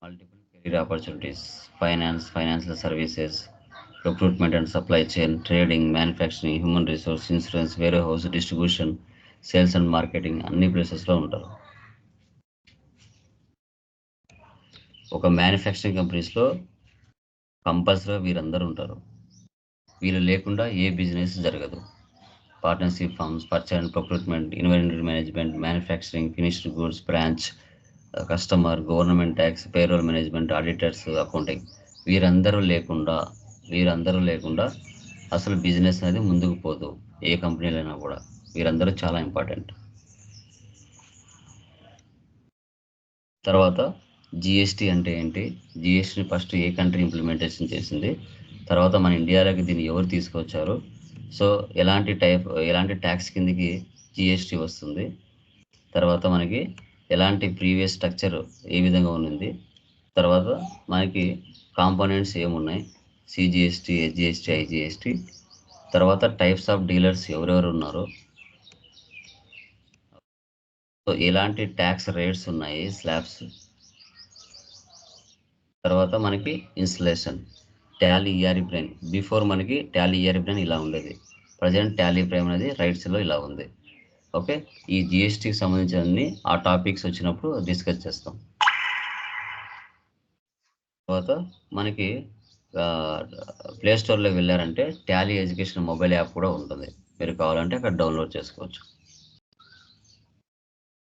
Multiple career opportunities, finance, financial services, recruitment and supply chain, trading, manufacturing, human resource, insurance, వేరే house, distribution, sales and marketing అన్ని ప్లేసెస్లో ఉంటారు. ఒక manufacturing కంపెనీస్లో కంపల్సరీగా వీరందరూ ఉంటారు. వీళ్ళు లేకుండా ఏ బిజినెస్ జరగదు. Partnership firms, purchase and procurement, inventory management, manufacturing, finished goods, branch, customer, government tax, payroll management, auditors, accounting, వీరందరూ లేకుండా అసలు బిజినెస్ అనేది ముందుకు పోదు. ఏ కంపెనీలైనా కూడా వీరందరూ చాలా ఇంపార్టెంట్. తర్వాత జిఎస్టీ అంటే ఏంటి, జిఎస్టీని ఫస్ట్ ఏ కంట్రీ ఇంప్లిమెంటేషన్ చేసింది, తర్వాత మన ఇండియాలోకి దీన్ని ఎవరు తీసుకొచ్చారు, సో ఎలాంటి ట్యాక్స్ కిందకి జిఎస్టీ వస్తుంది, తర్వాత మనకి ఎలాంటి ప్రీవియస్ స్ట్రక్చర్ ఏ విధంగా ఉంది, తర్వాత మనకి కాంపోనెంట్స్ ఏమున్నాయి, సిజిఎస్టీ, హెచ్జిఎస్టీ, ఐజిఎస్టీ, తర్వాత టైప్స్ ఆఫ్ డీలర్స్ ఎవరెవరు ఉన్నారు, సో ఎలాంటి ట్యాక్స్ రేట్స్ ఉన్నాయి స్లాబ్స్. తర్వాత మనకి installation Tally ERE prime. Before మనకి టాలీ ఈఆర్ఈ ప్రైమ్ ఇలా ఉండేది. ప్రజెంట్ టాలీ ప్రైమ్ అనేది రైట్స్లో ఇలా ఉంది. ఓకే, ఈ జిఎస్టీకి సంబంధించిన ఆ టాపిక్స్ వచ్చినప్పుడు డిస్కస్ చేస్తాం. తర్వాత మనకి ప్లే స్టోర్లో వెళ్ళారంటే టాలీ ఎడ్యుకేషన్ మొబైల్ యాప్ కూడా ఉంటుంది. మీరు కావాలంటే అక్కడ డౌన్లోడ్ చేసుకోవచ్చు.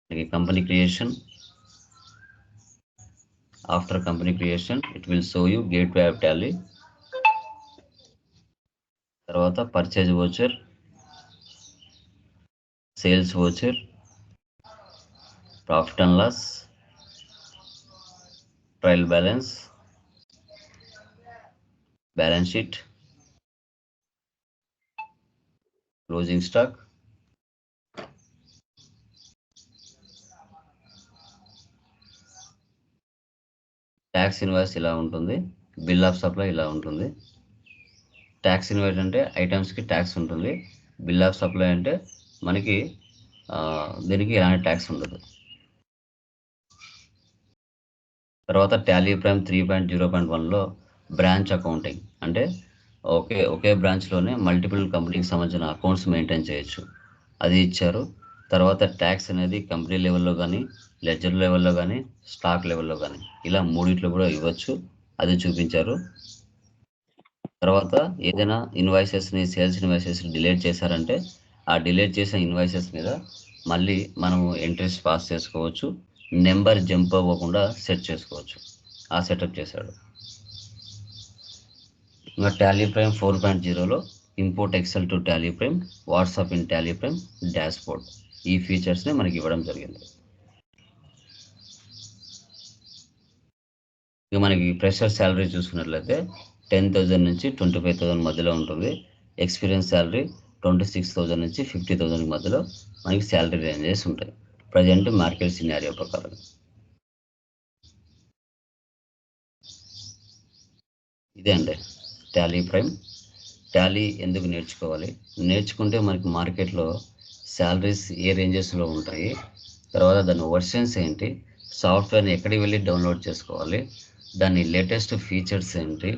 మనకి company creation, after company creation it will show you gateway of Tally. తర్వాత purchase voucher, sales voucher, profit and loss, trial balance, balance sheet, closing stock, tax invoice ఇలా ఉంటుంది, బిల్ ఆఫ్ సప్లై ఇలా ఉంటుంది. Tax invoice అంటే ఐటమ్స్కి tax ఉంటుంది, bill of supply అంటే మనకి దీనికి ఎలాంటి ట్యాక్స్ ఉండదు. తర్వాత టాలీ ప్రైమ్ 3.0.1లో బ్రాంచ్ అకౌంటింగ్ అంటే ఒకే బ్రాంచ్లోనే మల్టిపుల్ కంపెనీకి సంబంధించిన అకౌంట్స్ మెయింటైన్ చేయొచ్చు, అది ఇచ్చారు. తర్వాత ట్యాక్స్ అనేది కంపెనీ లెవెల్లో కానీ, లెడ్జర్ లెవెల్లో కానీ, స్టాక్ లెవెల్లో కానీ ఇలా మూడిట్లో కూడా ఇవ్వచ్చు, అది చూపించారు. తర్వాత ఏదైనా ఇన్వాయిసెస్ని, సేల్స్ ఇన్వాయిసెస్ని డిలీట్ చేశారంటే ఆ డిలీట్ చేసిన ఇన్వాయిసెస్ మీద మళ్ళీ మనము ఎంట్రీస్ పాస్ చేసుకోవచ్చు, నెంబర్ జంప్ అవ్వకుండా సెట్ చేసుకోవచ్చు, ఆ సెటప్ చేశాడు. ఇంకా టాలీ ప్రైమ్ 4.0లో import Excel to Tally Prime, WhatsApp in Tally Prime, dashboard, ఈ ఫీచర్స్ని మనకి ఇవ్వడం జరిగింది. ఇక మనకి ఫ్రెషర్ శాలరీ చూసుకున్నట్లయితే 10,000 నుంచి 25,000 మధ్యలో ఉంటుంది. ఎక్స్పీరియన్స్ శాలరీ 26,000 నుంచి 50,000 మధ్యలో మనకి శాలరీ రేంజెస్ ఉంటాయి ప్రజెంట్ మార్కెట్ సినారియో ప్రకారం. ఇదే అండి టాలీ ప్రైమ్. టాలీ ఎందుకు నేర్చుకోవాలి, నేర్చుకుంటే మనకి మార్కెట్లో శాలరీస్ ఏ రేంజెస్లో ఉంటాయి, తర్వాత దాని వర్షన్స్ ఏంటి, సాఫ్ట్వేర్ని ఎక్కడికి వెళ్ళి డౌన్లోడ్ చేసుకోవాలి, దాని లేటెస్ట్ ఫీచర్స్ ఏంటి.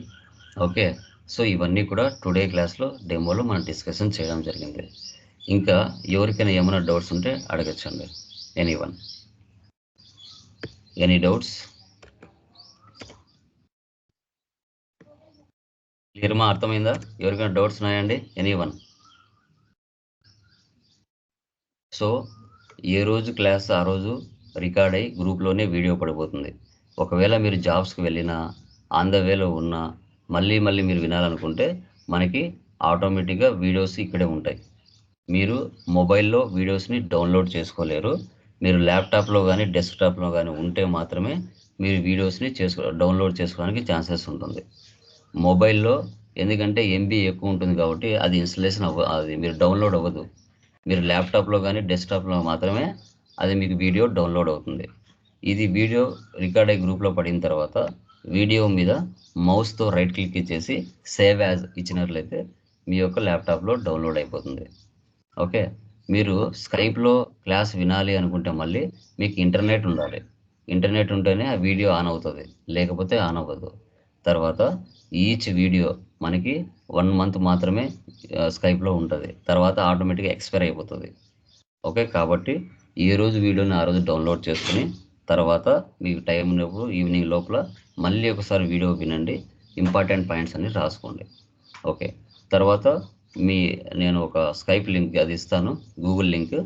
ఓకే, సో ఇవన్నీ కూడా టుడే క్లాస్లో డెమోలో మనం డిస్కషన్ చేయడం జరిగింది. ఇంకా ఎవరికైనా ఏమైనా డౌట్స్ ఉంటే అడగచ్చండి. Any doubts? క్లియర్మా, అర్థమైందా? ఎవరికైనా డౌట్స్ ఉన్నాయండి? ఎనీవన్? సో ఏ రోజు క్లాస్ ఆ రోజు రికార్డ్ అయ్యి గ్రూప్లోనే వీడియో పడిపోతుంది. ఒకవేళ మీరు జాబ్స్కి వెళ్ళినా, ఆన్ ద వేలో ఉన్నా, మళ్ళీ మీరు వినాలనుకుంటే మనకి ఆటోమేటిక్గా వీడియోస్ ఇక్కడే ఉంటాయి. మీరు మొబైల్లో వీడియోస్ని డౌన్లోడ్ చేసుకోలేరు. మీరు ల్యాప్టాప్లో కానీ డెస్క్టాప్లో కానీ ఉంటే మాత్రమే మీరు వీడియోస్ని డౌన్లోడ్ చేసుకోవడానికి ఛాన్సెస్ ఉంటుంది. మొబైల్లో ఎందుకంటే ఎంబీ ఎక్కువ ఉంటుంది కాబట్టి అది ఇన్స్టలేషన్ అది మీరు డౌన్లోడ్ అవ్వదు. మీరు ల్యాప్టాప్లో కానీ డెస్క్టాప్లో మాత్రమే అది మీకు వీడియో డౌన్లోడ్ అవుతుంది. ఇది వీడియో రికార్డ్ అయ్యి గ్రూప్లో పడిన తర్వాత వీడియో మీద మౌస్తో రైట్ క్లిక్ ఇచ్చేసి సేవ్ యాజ్ ఇచ్చినట్లయితే మీ యొక్క ల్యాప్టాప్లో డౌన్లోడ్ అయిపోతుంది. ఓకే, మీరు స్కైప్లో క్లాస్ వినాలి అనుకుంటే మళ్ళీ మీకు ఇంటర్నెట్ ఉండాలి. ఇంటర్నెట్ ఉంటేనే ఆ వీడియో ఆన్ అవుతుంది, లేకపోతే ఆన్ అవ్వదు. తర్వాత ఈచ్ వీడియో మనకి 1 మంత్ మాత్రమే స్కైప్లో ఉంటుంది, తర్వాత ఆటోమేటిక్గా ఎక్స్పైర్ అయిపోతుంది. ఓకే, కాబట్టి ఏ రోజు వీడియోని ఆ రోజు డౌన్లోడ్ చేసుకుని తర్వాత మీకు టైం ఉన్నప్పుడు ఈవినింగ్ లోపల మళ్ళీ ఒకసారి వీడియో వినండి, ఇంపార్టెంట్ పాయింట్స్ అన్ని రాసుకోండి. ఓకే, తర్వాత నేను ఒక స్కైప్ లింక్ అది ఇస్తాను, గూగుల్ లింక్,